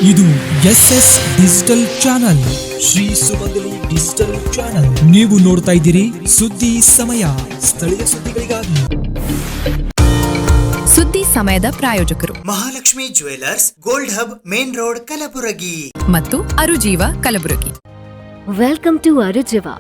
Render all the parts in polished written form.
ಇದು SS digital channel, Shri ಸುಮಂಗಲಿ digital channel. ನೀವು ನೋಡ್ತಾ ಇದ್ದೀರಿ ಸುದ್ದಿ ಸಮಯ, ಸ್ಥಳೀಯ ಸುದ್ದಿಗಳಿಗಾಗಿ. ಸುದ್ದಿ ಸಮಯದ ಪ್ರಾಯೋಜಕರು Mahalakshmi jewellers, gold hub, main road, Kalaburagi ಮತ್ತು ಅರುಜೀವ Kalaburagi. Welcome to Arujiva.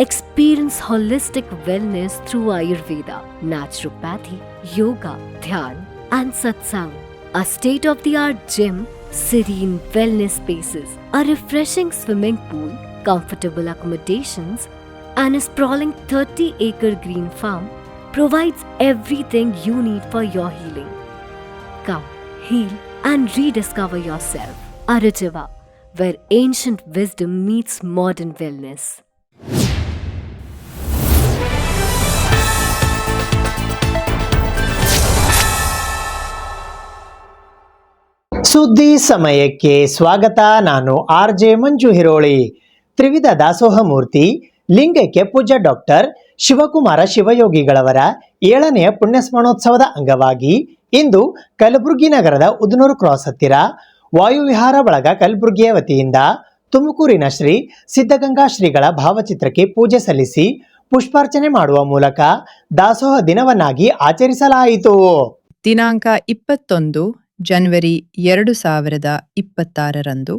Experience holistic wellness through Ayurveda, naturopathy, yoga, dhyan and satsang. A state-of-the-art gym, serene wellness spaces, a refreshing swimming pool, comfortable accommodations and a sprawling 30-acre green farm provides everything you need for your healing. Come, heal and rediscover yourself. Arujiva, where ancient wisdom meets modern wellness. ಸುದ್ದಿ ಸಮಯಕ್ಕೆ ಸ್ವಾಗತ. ನಾನು RJ ಮಂಜು ಹಿರೋಳಿ. ತ್ರಿವಿಧ ದಾಸೋಹ ಮೂರ್ತಿ ಲಿಂಗೈಕ್ಯ ಪೂಜ್ಯ doctor Shivakumara ಶಿವಯೋಗಿಗಳವರ 7ನೇ ಪುಣ್ಯಸ್ಮರಣೋತ್ಸವದ ಅಂಗವಾಗಿ ಇಂದು ಕಲಬುರಗಿ ನಗರದ ಉದನೂರು ಕ್ರಾಸ್ ಹತ್ತಿರ ವಾಯುವಿಹಾರ ಬಳಗ ಕಲಬುರಗಿಯ ವತಿಯಿಂದ ತುಮಕೂರಿನ ಶ್ರೀ ಸಿದ್ಧಗಂಗಾ ಶ್ರೀಗಳ ಭಾವಚಿತ್ರಕ್ಕೆ ಪೂಜೆ ಸಲ್ಲಿಸಿ ಪುಷ್ಪಾರ್ಚನೆ ಮಾಡುವ ಮೂಲಕ ದಾಸೋಹ ದಿನವನ್ನಾಗಿ ಆಚರಿಸಲಾಯಿತು. ದಿನಾಂಕ 21 ಜನವರಿ 2026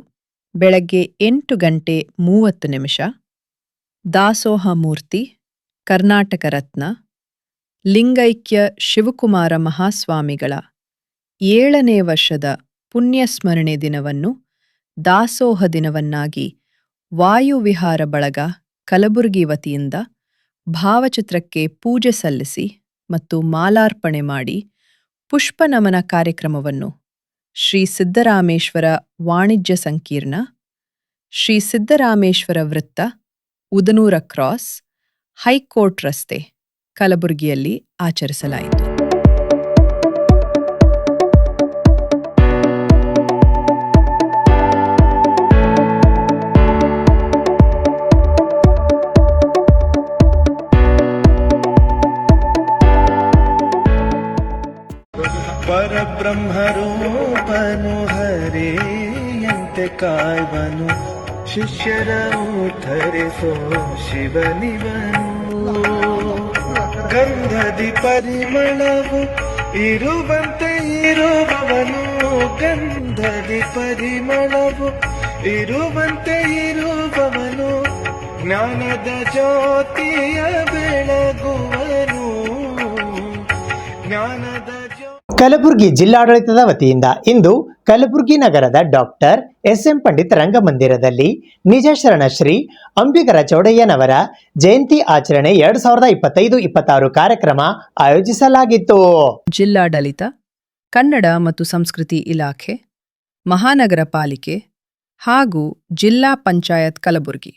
ಬೆಳಗ್ಗೆ 8:30 ದಾಸೋಹ ಮೂರ್ತಿ ಕರ್ನಾಟಕ ರತ್ನ ಲಿಂಗೈಕ್ಯ ಶಿವಕುಮಾರ ಮಹಾಸ್ವಾಮಿಗಳ 7ನೇ ವರ್ಷದ ಪುಣ್ಯಸ್ಮರಣೆ ದಿನವನ್ನು ದಾಸೋಹ ದಿನವನ್ನಾಗಿ ವಾಯುವಿಹಾರ ಬಳಗ ಕಲಬುರಗಿ ವತಿಯಿಂದ ಭಾವಚಿತ್ರಕ್ಕೆ ಪೂಜೆ ಸಲ್ಲಿಸಿ ಮತ್ತು ಮಾಲಾರ್ಪಣೆ ಮಾಡಿ ಪುಷ್ಪನಮನ ಕಾರ್ಯಕ್ರಮವನ್ನು ಶ್ರೀ ಸಿದ್ದರಾಮೇಶ್ವರ ವಾಣಿಜ್ಯ ಸಂಕೀರ್ಣ, ಶ್ರೀ ಸಿದ್ದರಾಮೇಶ್ವರ ವೃತ್ತ, ಉದನೂರ ಕ್ರಾಸ್, ಹೈಕೋರ್ಟ್ ರಸ್ತೆ, ಕಲಬುರಗಿಯಲ್ಲಿ ಆಚರಿಸಲಾಯಿತು. ಪರಬ್ರಹ್ಮರೂಪನು ಹರೆಯಂತೆ ಕಾಯ್ವನು, ಶಿಷ್ಯರ ಉದ್ಧರಿಸೋ ಶಿವನಿವನು. ಗಂಧದಿ ಪರಿಮಳವು ಇರುವಂತೆ ಇರುವವನು, ಗಂಧದಿ ಪರಿಮಳವು ಇರುವಂತೆ ಇರುವವನು, ಜ್ಞಾನದ ಜ್ಯೋತಿಯ ಬೆಳಗುವನು, ಜ್ಞಾನದ ಕಲಬುರಗಿ ಜಿಲ್ಲಾಡಳಿತದ ವತಿಯಿಂದ ಇಂದು ಕಲಬುರಗಿ ನಗರದ ಡಾಕ್ಟರ್ SM ಪಂಡಿತ್ ರಂಗಮಂದಿರದಲ್ಲಿ ನಿಜ ಶರಣ ಶ್ರೀ ಅಂಬಿಗರ ಚೌಡಯ್ಯನವರ ಜಯಂತಿ ಆಚರಣೆ 2025-26 ಕಾರ್ಯಕ್ರಮ ಆಯೋಜಿಸಲಾಗಿತ್ತು. ಜಿಲ್ಲಾಡಳಿತ, ಕನ್ನಡ ಮತ್ತು ಸಂಸ್ಕೃತಿ ಇಲಾಖೆ, ಮಹಾನಗರ ಪಾಲಿಕೆ ಹಾಗೂ ಜಿಲ್ಲಾ ಪಂಚಾಯತ್ ಕಲಬುರಗಿ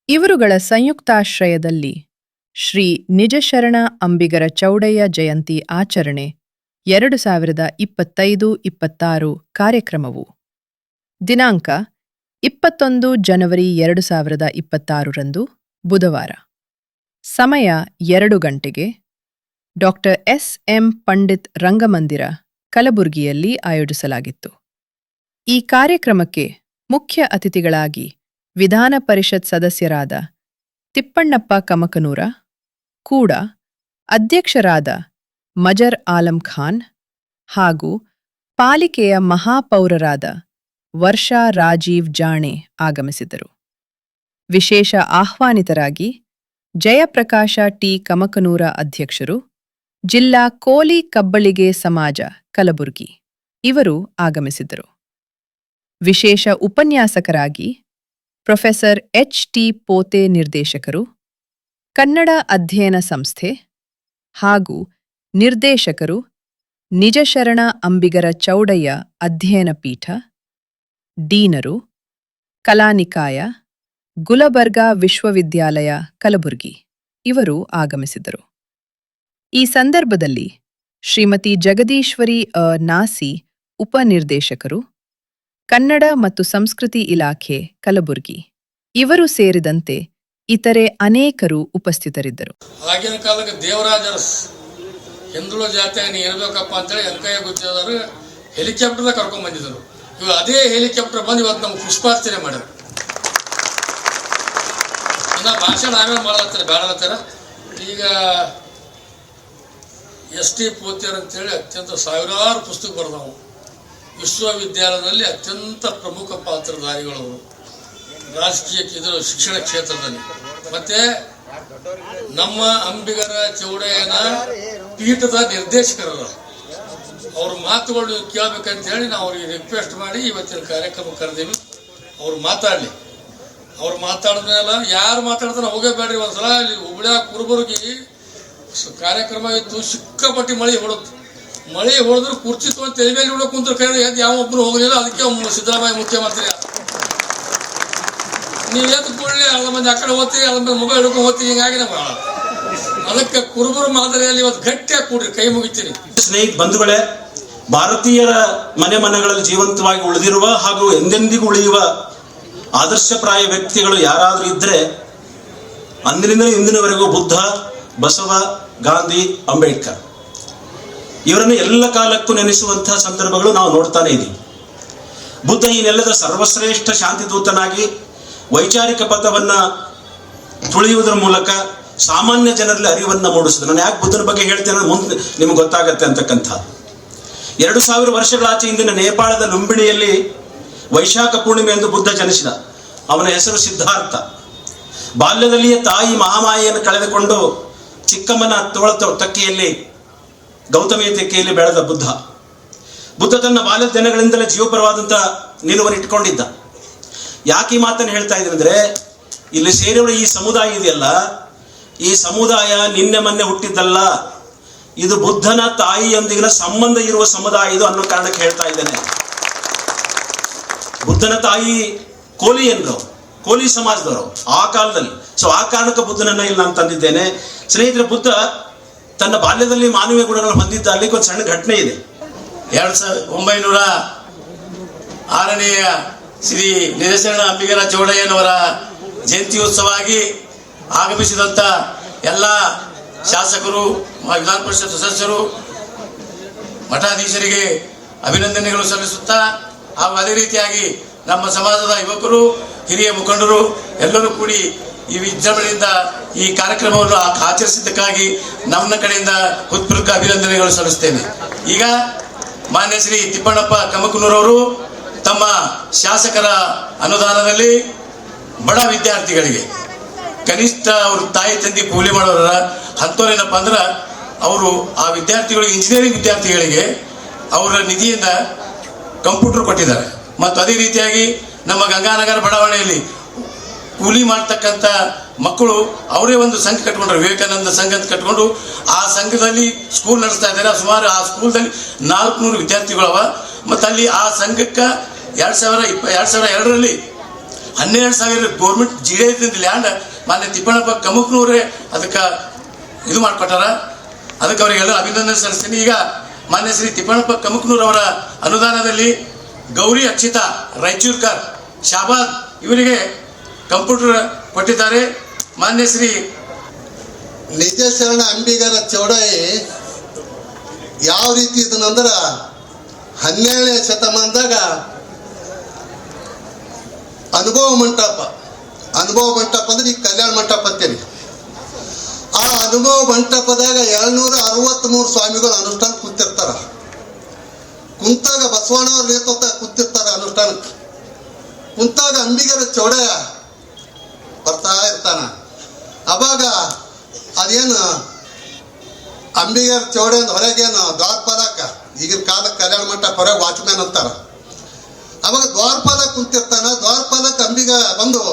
ಇವರುಗಳ ಸಂಯುಕ್ತಾಶ್ರಯದಲ್ಲಿ ಶ್ರೀ ನಿಜಶರಣ ಅಂಬಿಗರ ಚೌಡಯ್ಯ ಜಯಂತಿ ಆಚರಣೆ 2025-26 ಕಾರ್ಯಕ್ರಮವು ದಿನಾಂಕ 21 ಜನವರಿ 2026 ಬುಧವಾರ ಸಮಯ 2 ಗಂಟೆಗೆ ಡಾಕ್ಟರ್ SM ಪಂಡಿತ್ ರಂಗಮಂದಿರ ಕಲಬುರಗಿಯಲ್ಲಿ ಆಯೋಜಿಸಲಾಗಿತ್ತು. ಈ ಕಾರ್ಯಕ್ರಮಕ್ಕೆ ಮುಖ್ಯ ಅತಿಥಿಗಳಾಗಿ ವಿಧಾನ ಪರಿಷತ್ ಸದಸ್ಯರಾದ ತಿಪ್ಪಣ್ಣಪ್ಪ ಕಮಕನೂರ, ಕೂಡ ಅಧ್ಯಕ್ಷರಾದ ಮಜರ್ ಆಲಂ ಖಾನ್ ಹಾಗೂ ಪಾಲಿಕೆಯ ಮಹಾಪೌರರಾದ ವರ್ಷಾ ರಾಜೀವ್ ಜಾಣೆ ಆಗಮಿಸಿದರು. ವಿಶೇಷ ಆಹ್ವಾನಿತರಾಗಿ ಜಯಪ್ರಕಾಶ ಟಿ ಕಮಕನೂರ ಅಧ್ಯಕ್ಷರು, ಜಿಲ್ಲಾ ಕೋಲಿ ಕಬ್ಬಳಿಗೆ ಸಮಾಜ ಕಲಬುರಗಿ ಇವರು ಆಗಮಿಸಿದರು. ವಿಶೇಷ ಉಪನ್ಯಾಸಕರಾಗಿ ಪ್ರೊಫೆಸರ್ HT ಪೋತೆ ನಿರ್ದೇಶಕರು, ಕನ್ನಡ ಅಧ್ಯಯನ ಸಂಸ್ಥೆ ಹಾಗೂ ನಿರ್ದೇಶಕರು, ನಿಜಶರಣ ಅಂಬಿಗರ ಚೌಡಯ್ಯ ಅಧ್ಯಯನ ಪೀಠ, ಡೀನರು, ಕಲಾನಿಕಾಯ, ಗುಲಬರ್ಗಾ ವಿಶ್ವವಿದ್ಯಾಲಯ ಕಲಬುರಗಿ ಇವರು ಆಗಮಿಸಿದರು. ಈ ಸಂದರ್ಭದಲ್ಲಿ ಶ್ರೀಮತಿ ಜಗದೀಶ್ವರಿ ನಾಸಿ ಉಪನಿರ್ದೇಶಕರು, ಕನ್ನಡ ಮತ್ತು ಸಂಸ್ಕೃತಿ ಇಲಾಖೆ ಕಲಬುರಗಿ ಇವರು ಸೇರಿದಂತೆ ಇತರೆ ಅನೇಕರು ಉಪಸ್ಥಿತರಿದ್ದರು. ಆಗಿನ ಕಾಲಕ್ಕೆ ದೇವರಾಜ ಹಿಂದುಳ ಜಾತಿಯಾಗಿ ನೀ ಇರಬೇಕಪ್ಪ ಅಂತೇಳಿ ಅಂಕಯ್ಯ ಗುತ್ತಿಗೆದಾರರು ಹೆಲಿಕಾಪ್ಟರ್ದಾಗ ಕರ್ಕೊಂಡ್ ಬಂದಿದ್ದರು. ಇವಾಗ ಅದೇ ಹೆಲಿಕಾಪ್ಟರ್ ಬಂದು ಇವತ್ತು ನಮ್ಗೆ ಪುಷ್ಪಾರ್ಚನೆ ಮಾಡ್ಯಾರ. ಇನ್ನು ಭಾಷಣ ಆಮೇಲೆ ಮಾಡಲತ್ತಾರೆ, ಬೇಡಲತ್ತಾರ. ಈಗ ST ಪೋತ್ಯರ್ ಅಂತೇಳಿ ಅತ್ಯಂತ ಸಾವಿರಾರು ಪುಸ್ತಕ ಬರೆದವು. ವಿಶ್ವವಿದ್ಯಾಲಯದಲ್ಲಿ ಅತ್ಯಂತ ಪ್ರಮುಖ ಪಾತ್ರಧಾರಿಗಳು ರಾಜಕೀಯ ಶಿಕ್ಷಣ ಕ್ಷೇತ್ರದಲ್ಲಿ. ಮತ್ತೆ ನಮ್ಮ ಅಂಬಿಗರ ಚೌಡಯ್ಯನ ಪೀಠದ ನಿರ್ದೇಶಕರ ಅವ್ರ ಮಾತುಗಳು ಕೇಳಬೇಕಂತ ಹೇಳಿ ನಾವು ಅವ್ರಿಗೆ ರಿಕ್ವೆಸ್ಟ್ ಮಾಡಿ ಇವತ್ತಿನ ಕಾರ್ಯಕ್ರಮ ಕರೆದೀವಿ. ಅವ್ರು ಮಾತಾಡಲಿ. ಅವ್ರು ಮಾತಾಡಿದ್ಮೇಲೆ ಯಾರು ಮಾತಾಡ್ತಾನೆ ಹೋಗಬೇಡ್ರಿ. ಒಂದ್ಸಲ ಇಲ್ಲಿ ಹುಬ್ಳ್ಯಾಗ ಕುರುಬರ್ಗಿ ಕಾರ್ಯಕ್ರಮ ಇತ್ತು, ಸಿಕ್ಕಾಪಟ್ಟಿ ಮಳೆ ಹೊಡೆದು. ಮಳೆ ಹೊಡೆದ್ರು ಕುರ್ಚಿ ತಗೊಂಡು ತಲೆ ಮೇಲೆ ಹೊಡೋ ಕುಂತ್ರ ಕೈ ಎದ್ದು ಯಾವ ಒಬ್ಬರು ಹೋಗಲಿಲ್ಲ. ಅದಕ್ಕೆ ಸಿದ್ದರಾಮಯ್ಯ ಮುಖ್ಯಮಂತ್ರಿ. ನೀವು ಎದ್ದು ಕೂಡಲೇ ಅರ್ಧ ಮಂದಿ ಆ ಕಡೆ ಹೋಗ್ತೀವಿ, ಅರ್ಧ ಮಂದಿ ಮೊಬೈಲ್ ಹಿಡ್ಕೊಂಡು ಹೋಗ್ತೀವಿ. ಹಿಂಗಾಗಿ ನಮ್ಗೆ ಅದಕ್ಕೆ ಕುರುಬರು ಮಾದರಿಯಲ್ಲಿ ಇವತ್ತು ಗಟ್ಟಿಯಾಗಿ ಕೂಡ್ರಿ, ಕೈ ಮುಗಿತೀನಿ. ಸ್ನೇಹಿತ ಬಂಧುಗಳೇ, ಭಾರತೀಯರ ಮನೆ ಮನೆಗಳಲ್ಲಿ ಜೀವಂತವಾಗಿ ಉಳಿದಿರುವ ಹಾಗೂ ಎಂದೆಂದಿಗೂ ಉಳಿಯುವ ಆದರ್ಶಪ್ರಾಯ ವ್ಯಕ್ತಿಗಳು ಯಾರಾದರೂ ಇದ್ರೆ ಅಂದಿನಿಂದ ಇಂದಿನವರೆಗೂ ಬುದ್ಧ, ಬಸವ, ಗಾಂಧಿ, ಅಂಬೇಡ್ಕರ್ ಇವರನ್ನು ಎಲ್ಲ ಕಾಲಕ್ಕೂ ನೆನೆಸುವಂತಹ ಸಂದರ್ಭಗಳು ನಾವು ನೋಡ್ತಾನೆ ಇದ್ದೀವಿ. ಬುದ್ಧ ಈ ನೆಲದ ಸರ್ವಶ್ರೇಷ್ಠ ಶಾಂತಿದೂತನಾಗಿ ವೈಚಾರಿಕ ಪಥವನ್ನ ತುಳಿಯುವುದರ ಮೂಲಕ ಸಾಮಾನ್ಯ ಜನರಲ್ಲಿ ಅರಿವನ್ನು ಮೂಡಿಸಿದ. ನಾನು ಯಾಕೆ ಬುದ್ಧನ ಬಗ್ಗೆ ಹೇಳ್ತೇನೆ ಮುಂದೆ ನಿಮ್ಗೆ ಗೊತ್ತಾಗತ್ತೆ ಅಂತಕ್ಕಂಥ. 2000 ವರ್ಷಗಳಾಚೆ ಇಂದಿನ ನೇಪಾಳದ ಲುಂಬಿಣಿಯಲ್ಲಿ ವೈಶಾಖ ಪೂರ್ಣಿಮೆ ಎಂದು ಬುದ್ಧ ಜನಿಸಿದ. ಅವನ ಹೆಸರು ಸಿದ್ಧಾರ್ಥ. ಬಾಲ್ಯದಲ್ಲಿಯೇ ತಾಯಿ ಮಹಾಮಾಯೆಯನ್ನು ಕಳೆದುಕೊಂಡು ಚಿಕ್ಕಮ್ಮನ ತಕ್ಕೆಯಲ್ಲಿ, ಗೌತಮಿಯ ತೆಕ್ಕೆಯಲ್ಲಿ ಬೆಳೆದ ಬುದ್ಧ ತನ್ನ ಬಾಲ್ಯದ ದಿನಗಳಿಂದಲೇ ಜೀವಪರವಾದಂಥ ನಿಲುವನ್ನು ಇಟ್ಕೊಂಡಿದ್ದ. ಯಾಕೆ ಈ ಮಾತನ್ನು ಹೇಳ್ತಾ ಇದ್ದೀನಿ ಅಂದ್ರೆ, ಇಲ್ಲಿ ಸೇರಿರುವ ಈ ಸಮುದಾಯ ಇದೆಯಲ್ಲ, ಈ ಸಮುದಾಯ ನಿನ್ನೆ ಮೊನ್ನೆ ಹುಟ್ಟಿದ್ದಲ್ಲ. ಇದು ಬುದ್ಧನ ತಾಯಿಯೊಂದಿಗಿನ ಸಂಬಂಧ ಇರುವ ಸಮುದಾಯ ಇದು ಅನ್ನೋ ಕಾರಣಕ್ಕೆ ಹೇಳ್ತಾ ಇದ್ದೇನೆ. ಬುದ್ಧನ ತಾಯಿ ಕೋಲಿ ಸಮಾಜದವರು ಆ ಕಾಲದಲ್ಲಿ. ಸೊ ಆ ಕಾರಣಕ್ಕೆ ಬುದ್ಧನನ್ನ ಇಲ್ಲಿ ನಾನು ತಂದಿದ್ದೇನೆ. ಸ್ನೇಹಿತರೆ, ಬುದ್ಧ ತನ್ನ ಬಾಲ್ಯದಲ್ಲಿ ಮಾನವೀಯ ಗುಣಗಳನ್ನು ಹೊಂದಿದ್ದ. ಅಲ್ಲಿಗೆ ಒಂದು ಸಣ್ಣ ಘಟನೆ ಇದೆ. 1906ನೇಯ ಶ್ರೀ ನಿಜಶರಣ ಅಂಬಿಗರ ಚೌಡಯ್ಯನವರ ಜಯಂತ್ಯೋತ್ಸವವಾಗಿ ಆಗಮಿಸಿದಂಥ ಎಲ್ಲ ಶಾಸಕರು, ವಿಧಾನ ಪರಿಷತ್ ಸದಸ್ಯರು, ಮಠಾಧೀಶರಿಗೆ ಅಭಿನಂದನೆಗಳು ಸಲ್ಲಿಸುತ್ತಾ, ಹಾಗೂ ಅದೇ ರೀತಿಯಾಗಿ ನಮ್ಮ ಸಮಾಜದ ಯುವಕರು, ಹಿರಿಯ ಮುಖಂಡರು ಎಲ್ಲರೂ ಕೂಡಿ ಈ ವಿಜೃಂಭಣೆಯಿಂದ ಈ ಕಾರ್ಯಕ್ರಮವನ್ನು ಆಚರಿಸಿದ್ದಕ್ಕಾಗಿ ನಮ್ಮ ಕಡೆಯಿಂದ ಹೃತ್ಪೂರ್ವಕ ಅಭಿನಂದನೆಗಳು ಸಲ್ಲಿಸ್ತೇನೆ. ಈಗ ಮಾನ್ಯ ಶ್ರೀ ತಿಪ್ಪಣ್ಣಪ್ಪ ಕಮಕನೂರವರು ತಮ್ಮ ಶಾಸಕರ ಅನುದಾನದಲ್ಲಿ ಬಡ ವಿದ್ಯಾರ್ಥಿಗಳಿಗೆ, ಕನಿಷ್ಠ ಅವ್ರ ತಾಯಿ ತಂದೆ ಕೂಲಿ ಮಾಡೋರ ಅಂಥವ್ರೇನಪ್ಪ ಅಂದ್ರೆ ಅವರು ಆ ವಿದ್ಯಾರ್ಥಿಗಳಿಗೆ, ಇಂಜಿನಿಯರಿಂಗ್ ವಿದ್ಯಾರ್ಥಿಗಳಿಗೆ ಅವರ ನಿಧಿಯಿಂದ ಕಂಪ್ಯೂಟರ್ ಕೊಟ್ಟಿದ್ದಾರೆ. ಮತ್ತು ಅದೇ ರೀತಿಯಾಗಿ ನಮ್ಮ ಗಂಗಾನಗರ ಬಡಾವಣೆಯಲ್ಲಿ ಕೂಲಿ ಮಾಡ್ತಕ್ಕಂಥ ಮಕ್ಕಳು ಅವರೇ ಒಂದು ಸಂಘ ಕಟ್ಕೊಂಡ್ರು, ವಿವೇಕಾನಂದ ಸಂಘ ಅಂತ ಕಟ್ಕೊಂಡು ಆ ಸಂಘದಲ್ಲಿ ಸ್ಕೂಲ್ ನಡೆಸ್ತಾ ಇದ್ದಾರೆ. ಸುಮಾರು ಆ ಸ್ಕೂಲ್ದಲ್ಲಿ 400 ವಿದ್ಯಾರ್ಥಿಗಳವ. ಮತ್ತು ಅಲ್ಲಿ ಆ ಸಂಘಕ್ಕೆ 2002ರಲ್ಲಿ 12,000 ಗೌರ್ಮೆಂಟ್ ಜಿಡೆದಿಂದ ಲ್ಯಾಂಡ್ ಮಾನ್ಯ ತಿಪ್ಪಣ್ಣಪ್ಪ ಕಮಕನೂರೇ ಅದಕ್ಕೆ ಇದು ಮಾಡಿಕೊಟ್ಟಾರ. ಅದಕ್ಕೆ ಅವರಿಗೆಲ್ಲ ಅಭಿನಂದನೆ ಸಲ್ಲಿಸ್ತೀನಿ. ಈಗ ಮಾನ್ಯ ಶ್ರೀ ತಿಪ್ಪಣ್ಣಪ್ಪ ಕಮಕನೂರವರ ಅನುದಾನದಲ್ಲಿ ಗೌರಿ ಅಕ್ಷಿತಾ ರಾಯಚೂರ್ಕರ್, ಶಾಬಾದ್ ಇವರಿಗೆ ಕಂಪ್ಯೂಟರ್ ಕೊಟ್ಟಿದ್ದಾರೆ. ಮಾನ್ಯ ಶ್ರೀ ನಿಜಶರಣ ಅಂಬಿಗರ ಚೌಡಯ್ಯ ಯಾವ ರೀತಿ ಇದನ್ನಂದ್ರೆ 17ನೇ ಶತಮಾನದಾಗ ಅನುಭವ ಮಂಟಪ ಅಂದ್ರೆ ಈಗ ಕಲ್ಯಾಣ ಮಂಟಪ ಅಂತೀರಿ. ಆ ಅನುಭವ ಮಂಟಪದಾಗ 263 ಸ್ವಾಮಿಗಳು ಅನುಷ್ಠಾನ ಕೂತಿರ್ತಾರ. ಕುಂತಾಗ ಬಸವಣ್ಣವ್ರ ನೇತೃತ್ವ ಕೂತಿರ್ತಾರೆ ಅನುಷ್ಠಾನಕ್ಕೆ. ಕುಂತಾಗ ಅಂಬಿಗರ ಚೌಡಯ್ಯ ಬರ್ತಾ ಇರ್ತಾನ. ಅವಾಗ ಅದೇನು ಅಂಬಿಗರ ಚೌಡಯ್ಯ ಹೊರಗೇನು ದ್ವಾರಪಾಲಕ, ಈಗಿನ ಕಾಲಕ್ಕೆ ಕಲ್ಯಾಣ ಮಂಟಪ ಹೊರಗೆ ವಾಚ್ಮ್ಯಾನ್ ಅಂತಾರ. ಅವಾಗ ದ್ವಾರಪಾಲಕ ಕುಂತಿರ್ತಾನ. ದ್ವಾರಪಾಲಕ ಅಂಬಿಗ ಬಂದು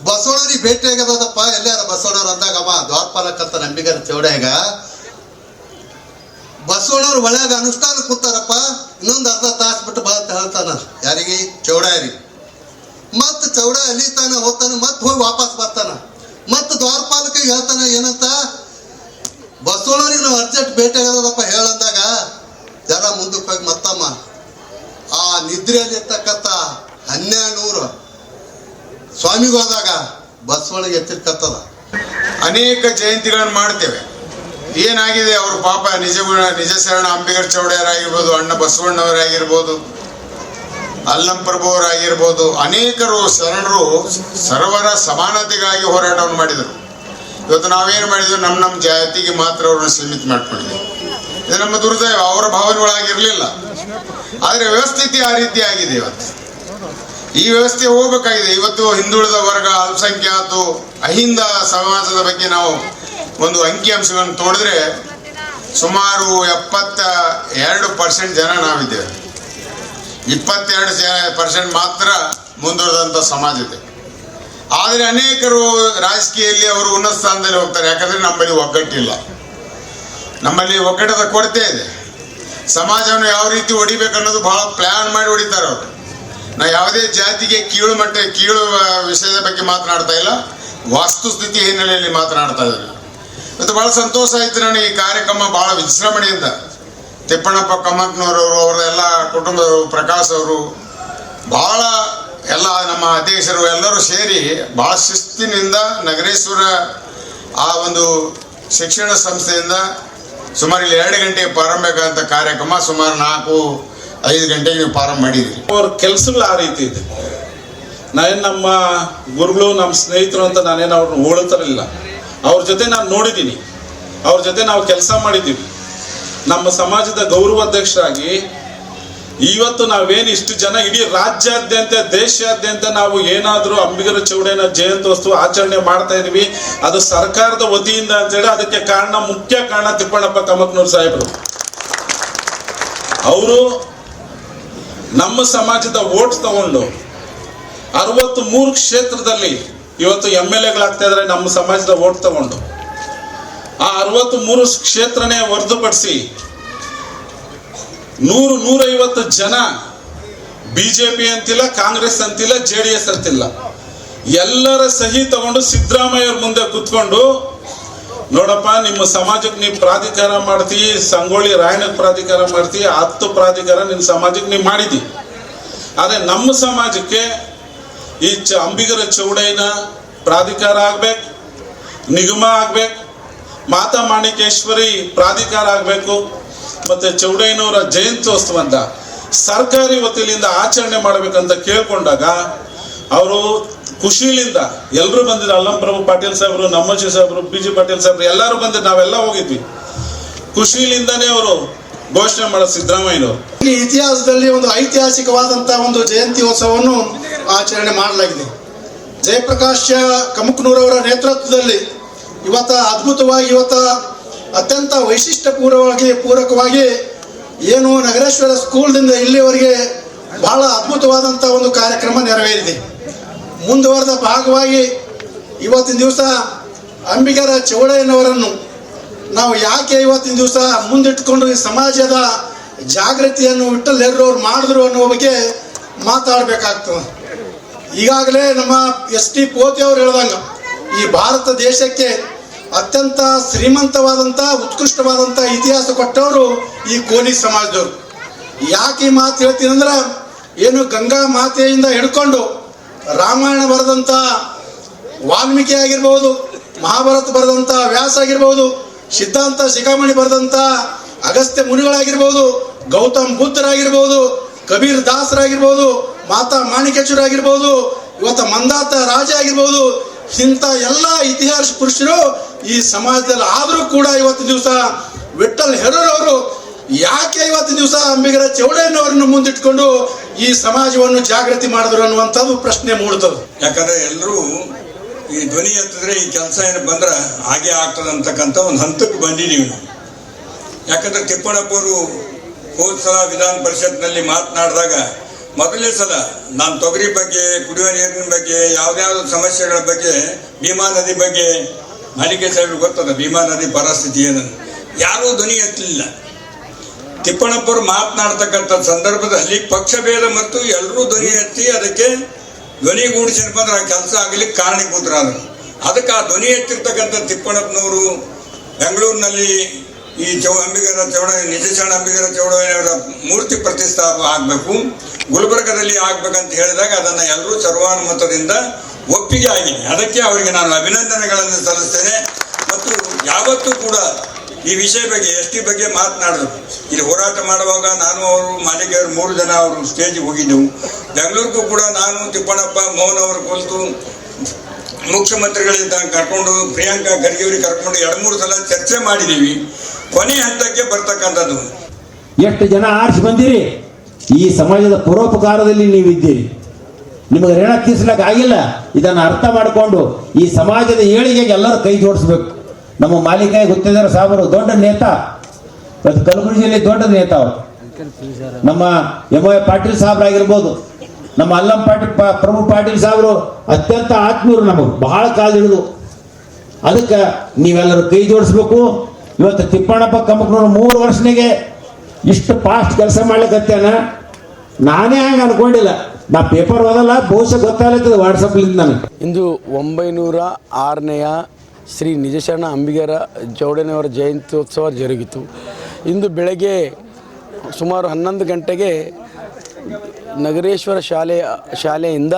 ಬಸವಣ್ಣವ್ರಿಗೆ ಭೇಟಿ ಆಗ್ಯದಪ್ಪ, ಎಲ್ಲಾರ ಬಸವಣ್ಣವ್ರು ಅಂದಾಗ ಅವ ದ್ವಾರಪಾಲಕ ಅಂತ ಅಂಬಿಗರ ಚೌಡಯ್ಯಗ ಬಸವಣ್ಣವ್ರು ಒಳಗ ಅನುಷ್ಠಾನ ಕೂತಾರಪ್ಪ, ಇನ್ನೊಂದು ಅರ್ಧ ತಾಸು ಬಿಟ್ಟು ಬಾ ಅಂತ ಹೇಳ್ತಾನ. ಯಾರಿಗೆ? ಚೌಡಯ್ಯರಿಗೆ. ಮತ್ತೆ ಚೌಡಯ್ಯ ಅಲಿತಾನ, ಹೋಗ್ತಾನ, ಮತ್ತೆ ಹೋಗಿ ವಾಪಸ್ ಬರ್ತಾನ. ಮತ್ತೆ ದ್ವಾರಪಾಲಕಿಗೆ ಹೇಳ್ತಾನ ಏನಂತ, ಬಸವಣ್ಣವ್ರಿಗೆ ನಾವು ಅರ್ಜೆಂಟ್ ಭೇಟಿ ಆಗದಪ್ಪ ಹೇಳಂದಾಗ ಜರ ಮುಂದಕ್ಕೆ ಹೋಗಿ ಮತ್ತಮ್ಮ ಆ ನಿದ್ರೆಯಲ್ಲಿ ಇರ್ತಕ್ಕಂಥ 1200 ಸ್ವಾಮಿಗಳಾದಾಗ ಬಸವಣ್ಣಿಗೆ ಎತ್ತಿರ್ಕತ್ತದ. ಅನೇಕ ಜಯಂತಿಗಳನ್ನು ಮಾಡ್ತೇವೆ. ಏನಾಗಿದೆ ಅವ್ರ ಪಾಪ ನಿಜ ಶರಣ ಅಂಬಿಗರ ಚೌಡಯ್ಯರಾಗಿರ್ಬೋದು, ಅಣ್ಣ ಬಸವಣ್ಣವರಾಗಿರ್ಬೋದು, ಅಲ್ಲಂ ಪ್ರಭುವರಾಗಿರ್ಬೋದು, ಅನೇಕರು ಶರಣರು ಸರ್ವರ ಸಮಾನತೆಗಾಗಿ ಹೋರಾಟವನ್ನು ಮಾಡಿದರು. ಇವತ್ತು ನಾವೇನು ಮಾಡಿದ್ವಿ, ನಮ್ಮ ಜಾತಿಗೆ ಮಾತ್ರ ಅವ್ರನ್ನ ಸೀಮಿತ ಮಾಡ್ಕೊಂಡಿದ್ವಿ. ಇದು ನಮ್ಮ ದುರ್ದೈವ. ಅವರ ಭಾವನೆಗಳಾಗಿರಲಿಲ್ಲ. ಆದರೆ ವ್ಯವಸ್ಥಿತಿ ಆ ರೀತಿ ಆಗಿದೆ. ಇವತ್ತು ಈ ವ್ಯವಸ್ಥೆ ಹೋಗಬೇಕಾಗಿದೆ. ಇವತ್ತು ಹಿಂದುಳಿದ ವರ್ಗ, ಅಲ್ಪಸಂಖ್ಯಾತು, ಅಹಿಂದ ಸಮಾಜದ ಬಗ್ಗೆ ನಾವು ಒಂದು ಅಂಕಿಅಂಶಗಳನ್ನು ತೋಡಿದ್ರೆ ಸುಮಾರು 72% ಜನ ನಾವಿದ್ದೇವೆ. 22% ಮಾತ್ರ ಮುಂದುವರೆದಂಥ ಸಮಾಜ ಇದೆ. ಆದರೆ ಅನೇಕರು ರಾಜಕೀಯದಲ್ಲಿ ಅವರು ಉನ್ನತ ಸ್ಥಾನದಲ್ಲಿ ಹೋಗ್ತಾರೆ. ಯಾಕಂದರೆ ನಮ್ಮಲ್ಲಿ ಒಗ್ಗಟ್ಟಿಲ್ಲ, ನಮ್ಮಲ್ಲಿ ಒಗ್ಗಟ್ಟದ ಕೊರತೆ ಇದೆ. ಸಮಾಜವನ್ನು ಯಾವ ರೀತಿ ಹೊಡಿಬೇಕು ಅನ್ನೋದು ಬಹಳ ಪ್ಲ್ಯಾನ್ ಮಾಡಿ ಹೊಡಿತಾರೆ ಅವರು. ನಾ ಯಾವುದೇ ಜಾತಿಗೆ ಕೀಳು ವಿಷಯದ ಬಗ್ಗೆ ಮಾತನಾಡ್ತಾ ಇಲ್ಲ, ವಾಸ್ತುಸ್ಥಿತಿ ಹಿನ್ನೆಲೆಯಲ್ಲಿ ಮಾತನಾಡ್ತಾ ಇದ್ದಾರೆ. ಇವತ್ತು ಭಾಳ ಸಂತೋಷ ಆಯಿತು ನನಗೆ. ಈ ಕಾರ್ಯಕ್ರಮ ಭಾಳ ವಿಜೃಂಭಣೆಯಿಂದ ತಿಪ್ಪಣ್ಣಪ್ಪ ಕಮ್ಮಕ್ಕನವರವರು, ಅವರ ಎಲ್ಲ ಕುಟುಂಬದವರು, ಪ್ರಕಾಶ್ ಅವರು, ಭಾಳ ಎಲ್ಲ ನಮ್ಮ ಅಧ್ಯಕ್ಷರು ಎಲ್ಲರೂ ಸೇರಿ ಭಾಳ ಶಿಸ್ತಿನಿಂದ ನಗರೇಶ್ವರ ಆ ಒಂದು ಶಿಕ್ಷಣ ಸಂಸ್ಥೆಯಿಂದ ಸುಮಾರು ಇಲ್ಲಿ 2 ಗಂಟೆಗೆ ಪ್ರಾರಂಭ ಆಗಂತ ಕಾರ್ಯಕ್ರಮ ಸುಮಾರು 4-5 ಗಂಟೆಗೆ ನೀವು ಪ್ರಾರಂಭ ಮಾಡಿದ್ದೀರಿ. ಅವ್ರ ಕೆಲಸಗಳು ಆ ರೀತಿ ಇದೆ. ನಾನೇನು ನಮ್ಮ ಗುರುಗಳು, ನಮ್ಮ ಸ್ನೇಹಿತರು ಅಂತ ನಾನೇನು ಅವ್ರನ್ನ ಹೋಳ್ತಾರಿಲ್ಲ. ಅವ್ರ ಜೊತೆ ನಾನು ನೋಡಿದ್ದೀನಿ, ಅವ್ರ ಜೊತೆ ನಾವು ಕೆಲಸ ಮಾಡಿದ್ದೀವಿ. ನಮ್ಮ ಸಮಾಜದ ಗೌರವಾಧ್ಯಕ್ಷರಾಗಿ ಇವತ್ತು ನಾವೇನು ಇಷ್ಟು ಜನ ಇಡೀ ರಾಜ್ಯಾದ್ಯಂತ, ದೇಶಾದ್ಯಂತ ನಾವು ಏನಾದರೂ ಅಂಬಿಗರ ಚೌಡಯ್ಯನ ಜಯಂತ್ಯೋತ್ಸವ ಆಚರಣೆ ಮಾಡ್ತಾ ಇದೀವಿ, ಅದು ಸರ್ಕಾರದ ವತಿಯಿಂದ ಅಂತೇಳಿ. ಅದಕ್ಕೆ ಮುಖ್ಯ ಕಾರಣ ತಿಪ್ಪಣ್ಣಪ್ಪ ಕಮ್ಮಕ್ಕನೂರು ಸಾಹೇಬರು. ಅವರು ನಮ್ಮ ಸಮಾಜದ ವೋಟ್ ತಗೊಂಡು 63 ಕ್ಷೇತ್ರದಲ್ಲಿ ಇವತ್ತು MLAಗಳಾಗ್ತಾ ಇದ್ದಾರೆ. ನಮ್ಮ ಸಮಾಜದ ವೋಟ್ ತಗೊಂಡು ಆ 63 ಕ್ಷೇತ್ರನೇ ಹೊರತುಪಡಿಸಿ 100-150 ಜನ BJP ಅಂತಿಲ್ಲ, ಕಾಂಗ್ರೆಸ್ ಅಂತಿಲ್ಲ, JDS ಅಂತಿಲ್ಲ, ಎಲ್ಲರ ಸಹಿ ತಗೊಂಡು ಸಿದ್ದರಾಮಯ್ಯವ್ರ ಮುಂದೆ ಕುತ್ಕೊಂಡು, ನೋಡಪ್ಪ ನಿಮ್ಮ ಸಮಾಜಕ್ಕೆ ನೀವು ಪ್ರಾಧಿಕಾರ ಮಾಡ್ತಿ, ಸಂಗೊಳ್ಳಿ ರಾಯಣ್ಣಗೆ ಪ್ರಾಧಿಕಾರ ಮಾಡ್ತಿ, 10 ಪ್ರಾಧಿಕಾರ ನಿನ್ನ ಸಮಾಜಕ್ಕೆ ನೀವು ಮಾಡಿದಿ. ಆದರೆ ನಮ್ಮ ಸಮಾಜಕ್ಕೆ ಈ ಅಂಬಿಗರ ಚೌಡಯ್ಯನ ಪ್ರಾಧಿಕಾರ ಆಗ್ಬೇಕು, ನಿಗಮ ಆಗ್ಬೇಕು, ಮಾತಾ ಮಾಣಿಕೇಶ್ವರಿ ಪ್ರಾಧಿಕಾರ ಆಗಬೇಕು, ಮತ್ತೆ ಚೌಡಯ್ಯನವರ ಜಯಂತ್ಯೋತ್ಸವ ಅಂತ ಸರ್ಕಾರಿ ವತಿಯಿಂದ ಆಚರಣೆ ಮಾಡಬೇಕಂತ ಕೇಳ್ಕೊಂಡಾಗ ಅವರು ಖುಷಿಲಿಂದ ಎಲ್ಲರೂ ಬಂದಿದ್ರು. ಅಲ್ಲಂ ಪ್ರಭು ಪಾಟೀಲ್ ಸಾಹೇಬರು, ನಮ್ಮಜಿ ಸಾಹೇಬರು, BG ಪಾಟೀಲ್ ಸಾಹೇಬರು ಎಲ್ಲರೂ ಬಂದಿದ್ದು, ನಾವೆಲ್ಲ ಹೋಗಿದ್ವಿ. ಖುಷಿಲಿಂದಾನೇ ಅವರು ಘೋಷಣೆ ಮಾಡೋದು ಸಿದ್ದರಾಮಯ್ಯನವರು. ಈ ಇತಿಹಾಸದಲ್ಲಿ ಒಂದು ಐತಿಹಾಸಿಕವಾದಂತಹ ಒಂದು ಜಯಂತ್ಯೋತ್ಸವವನ್ನು ಆಚರಣೆ ಮಾಡಲಾಗಿದೆ. ಜಯಪ್ರಕಾಶ್ ಕಮ್ಮಕ್ಕನೂರವರ ನೇತೃತ್ವದಲ್ಲಿ ಅದ್ಭುತವಾಗಿ ಅತ್ಯಂತ ಪೂರಕವಾಗಿ ಏನು ನಗರೇಶ್ವರ ಸ್ಕೂಲ್ದಿಂದ ಇಲ್ಲಿವರೆಗೆ ಬಹಳ ಅದ್ಭುತವಾದಂಥ ಒಂದು ಕಾರ್ಯಕ್ರಮ ನೆರವೇರಿದೆ. ಮುಂದುವರೆದ ಭಾಗವಾಗಿ ಇವತ್ತಿನ ದಿವಸ ಅಂಬಿಗರ ಚೌಡಯ್ಯನವರನ್ನು ನಾವು ಯಾಕೆ ಇವತ್ತಿನ ದಿವಸ ಮುಂದಿಟ್ಟುಕೊಂಡು ಈ ಸಮಾಜದ ಜಾಗೃತಿಯನ್ನು ವಿಠ್ಠಲ್ ಹೆರ್ರವ್ರು ಮಾಡಿದ್ರು ಅನ್ನೋ ಬಗ್ಗೆ ಮಾತಾಡಬೇಕಾಗ್ತದೆ. ಈಗಾಗಲೇ ನಮ್ಮ ST ಪೋತಿ ಅವರು ಹೇಳ್ದಂಗೆ ಈ ಭಾರತ ದೇಶಕ್ಕೆ ಅತ್ಯಂತ ಶ್ರೀಮಂತವಾದಂಥ ಉತ್ಕೃಷ್ಟವಾದಂಥ ಇತಿಹಾಸ ಕೊಟ್ಟವರು ಈ ಕೋಲಿ ಸಮಾಜದವರು. ಯಾಕೆ ಈ ಮಾತು ಹೇಳ್ತೀನಿ ಅಂದ್ರೆ, ಏನು ಗಂಗಾ ಮಾತೆಯಿಂದ ಹಿಡ್ಕೊಂಡು ರಾಮಾಯಣ ಬರೆದಂಥ ವಾಲ್ಮೀಕಿ ಆಗಿರ್ಬೋದು, ಮಹಾಭಾರತ ಬರೆದಂಥ ವ್ಯಾಸ ಆಗಿರ್ಬೋದು, ಸಿದ್ಧಾಂತ ಶಿಖಾಮಣಿ ಬರೆದಂಥ ಅಗಸ್ತ್ಯ ಮುನಿಗಳಾಗಿರ್ಬೋದು, ಗೌತಮ್ ಬುದ್ಧರಾಗಿರ್ಬೋದು, ಕಬೀರ್ ದಾಸರಾಗಿರ್ಬೋದು, ಮಾತಾ ಮಾಣಿಕೇಶ್ವರಾಗಿರ್ಬೋದು, ಮಂದಾತ ರಾಜ ಆಗಿರ್ಬೋದು, ಇಂಥ ಎಲ್ಲ ಇತಿಹಾಸ ಪುರುಷರು ಈ ಸಮಾಜದಲ್ಲಿ ಆದರೂ ಕೂಡ ಇವತ್ತಿನ ದಿವಸ ವಿಠ್ಠಲ್ ಹೆರ್ರವರು ಯಾಕೆ ಇವತ್ತಿನ ದಿವಸ ಅಂಬಿಗರ ಚೌಡಯ್ಯನವರನ್ನು ಮುಂದಿಟ್ಕೊಂಡು ಈ ಸಮಾಜವನ್ನು ಜಾಗೃತಿ ಮಾಡಿದ್ರು ಅನ್ನುವಂಥದ್ದು ಪ್ರಶ್ನೆ ಮೂಡ್ತದೆ. ಯಾಕಂದ್ರೆ ಎಲ್ಲರೂ ಈ ಧ್ವನಿ ಎತ್ತಿದ್ರೆ ಈ ಕೆಲಸ ಏನು ಬಂದ್ರೆ ಹಾಗೆ ಆಗ್ತದೆ ಅಂತಕ್ಕಂಥ ಒಂದು ಹಂತಕ್ಕೆ ಬಂದಿದ್ದೀವಿ ನಾವು. ಯಾಕಂದ್ರೆ ತಿಪ್ಪಣ್ಣಪ್ಪವರು ಹೋದ ಸಲ ವಿಧಾನ ಪರಿಷತ್ನಲ್ಲಿ ಮಾತನಾಡಿದಾಗ ಮೊದಲನೇ ಸಲ ನಾನು ತೊಗರಿ ಬಗ್ಗೆ, ಕುಡಿಯುವ ನೀರಿನ ಬಗ್ಗೆ, ಯಾವ್ದಾವ್ದು ಸಮಸ್ಯೆಗಳ ಬಗ್ಗೆ, ಭೀಮಾ ನದಿ ಬಗ್ಗೆ ಮಾಲಿಕೆ ಸಾಹೇಬ್ರಿಗೆ ಗೊತ್ತದ ಭೀಮಾ ನದಿ ಪರಿಸ್ಥಿತಿ ಏನನ್ನು ಯಾರೂ ಧ್ವನಿ ಎತ್ತಲಿಲ್ಲ. ತಿಪ್ಪಣ್ಣಪ್ಪರು ಮಾತನಾಡ್ತಕ್ಕಂಥ ಸಂದರ್ಭದಲ್ಲಿ ಪಕ್ಷಭೇದ ಮತ್ತು ಎಲ್ಲರೂ ಧ್ವನಿ ಎತ್ತಿ ಅದಕ್ಕೆ ಧ್ವನಿಗೂಡಿಸಿ ಬಂದ್ರೆ ಆ ಕೆಲಸ ಆಗಲಿಕ್ಕೆ ಕಾರಣೀಭೂತರಾದರು. ಅದಕ್ಕೆ ಆ ಧ್ವನಿ ಎತ್ತಿರ್ತಕ್ಕಂಥ ತಿಪ್ಪಣ್ಣಪ್ಪನವರು ಬೆಂಗಳೂರಿನಲ್ಲಿ ಈ ಅಂಬಿಗರ ಚೌಡಯ್ಯ ನಿಜಶರಣ ಅಂಬಿಗರ ಚೌಡಯ್ಯನವರ ಮೂರ್ತಿ ಪ್ರತಿಷ್ಠಾಪ ಆಗಬೇಕು, ಗುಲ್ಬರ್ಗದಲ್ಲಿ ಆಗ್ಬೇಕಂತ ಹೇಳಿದಾಗ ಅದನ್ನು ಎಲ್ಲರೂ ಸರ್ವಾನುಮತದಿಂದ ಒಪ್ಪಿಗೆ ಆಗಿದೆ. ಅದಕ್ಕೆ ಅವರಿಗೆ ನಾನು ಅಭಿನಂದನೆಗಳನ್ನು ಸಲ್ಲಿಸ್ತೇನೆ. ಮತ್ತು ಯಾವತ್ತೂ ಕೂಡ ಈ ವಿಷಯ ಬಗ್ಗೆ ಎಸ್ ಟಿ ಬಗ್ಗೆ ಮಾತನಾಡಿದ್ರು. ಇಲ್ಲಿ ಹೋರಾಟ ಮಾಡುವಾಗ ನಾನು ಅವರು ಮಾಲಿಕೆಯವರು 3 ಜನ ಅವರು ಸ್ಟೇಜ್ಗೆ ಹೋಗಿದ್ದೆವು. ಬೆಂಗಳೂರಿಗೂ ಕೂಡ ನಾನು ತಿಪ್ಪಣ್ಣಪ್ಪ ಮೋಹನ್ ಅವರು ಕುಳಿತು ಮುಖ್ಯಮಂತ್ರಿಗಳಿಂದ ಕರ್ಕೊಂಡು ಪ್ರಿಯಾಂಕಾ ಖರ್ಗೆ ಅವರಿಗೆ ಕರ್ಕೊಂಡು 2-3 ಸಲ ಚರ್ಚೆ ಮಾಡಿದ್ದೀವಿ. ಕೊನೆ ಹಂತಕ್ಕೆ ಬರ್ತಕ್ಕಂಥದ್ದು. ಎಷ್ಟು ಜನ ಆರಿಸಿ ಬಂದಿರಿ, ಈ ಸಮಾಜದ ಪರೋಪಕಾರದಲ್ಲಿ ನೀವಿದ್ದೀರಿ. ನಿಮಗೆ ಋಣ ತೀರ್ಸ್ಲಿಕ್ಕೆ ಆಗಿಲ್ಲ. ಇದನ್ನು ಅರ್ಥ ಮಾಡಿಕೊಂಡು ಈ ಸಮಾಜದ ಏಳಿಗೆಗೆ ಎಲ್ಲರೂ ಕೈ ಜೋಡಿಸ್ಬೇಕು. ನಮ್ಮ ಮಾಲಿಕಾಯಿ ಗೊತ್ತಿದ್ದಾರೆ ಸಾಬರು ದೊಡ್ಡ ನೇತಾ, ಕಲಬುರಗಿಯಲ್ಲಿ ದೊಡ್ಡ ನೇತಾ ಅವರು. ನಮ್ಮ ಎಂ.ವೈ. ಪಾಟೀಲ್ ಸಾಹೇಬ್ರಾಗಿರ್ಬೋದು, ನಮ್ಮ ಅಲ್ಲಂ ಪಾಟೀಲ್ ಪ್ರಭು ಪಾಟೀಲ್ ಸಾಹೇಬರು ಅತ್ಯಂತ ಆತ್ಮೀಯರು, ನಮಗೆ ಬಹಳ ಕಾಲ ಹಿಡಿದು. ಅದಕ್ಕೆ ನೀವೆಲ್ಲರೂ ಕೈ ಜೋಡಿಸ್ಬೇಕು. ಇವತ್ತು ತಿಪ್ಪಣ್ಣಪ್ಪ ಕಮಕ್ನೂರು 3 ವರ್ಷನಿಗೆ ಇಷ್ಟು ಫಾಸ್ಟ್ ಕೆಲಸ ಮಾಡ್ಲಿಕ್ಕತ್ತೇನ ನಾನೇ ಹಂಗೆ ಅನ್ಕೊಂಡಿಲ್ಲ. ನಾ ಪೇಪರ್ ಓದಲ್ಲ, ಬಹುಶಃ ಗೊತ್ತಾಗ್ಲತ್ತದ ವಾಟ್ಸಪ್ಲಿಂದ ನನಗೆ. ಇಂದು 906ನೇಯ ಶ್ರೀ ನಿಜಶರಣ ಅಂಬಿಗರ ಚೌಡಯ್ಯನವರ ಜಯಂತ್ಯೋತ್ಸವ ಜರುಗಿತು. ಇಂದು ಬೆಳಗ್ಗೆ ಸುಮಾರು 11 ಗಂಟೆಗೆ ನಗರೇಶ್ವರ ಶಾಲೆಯಿಂದ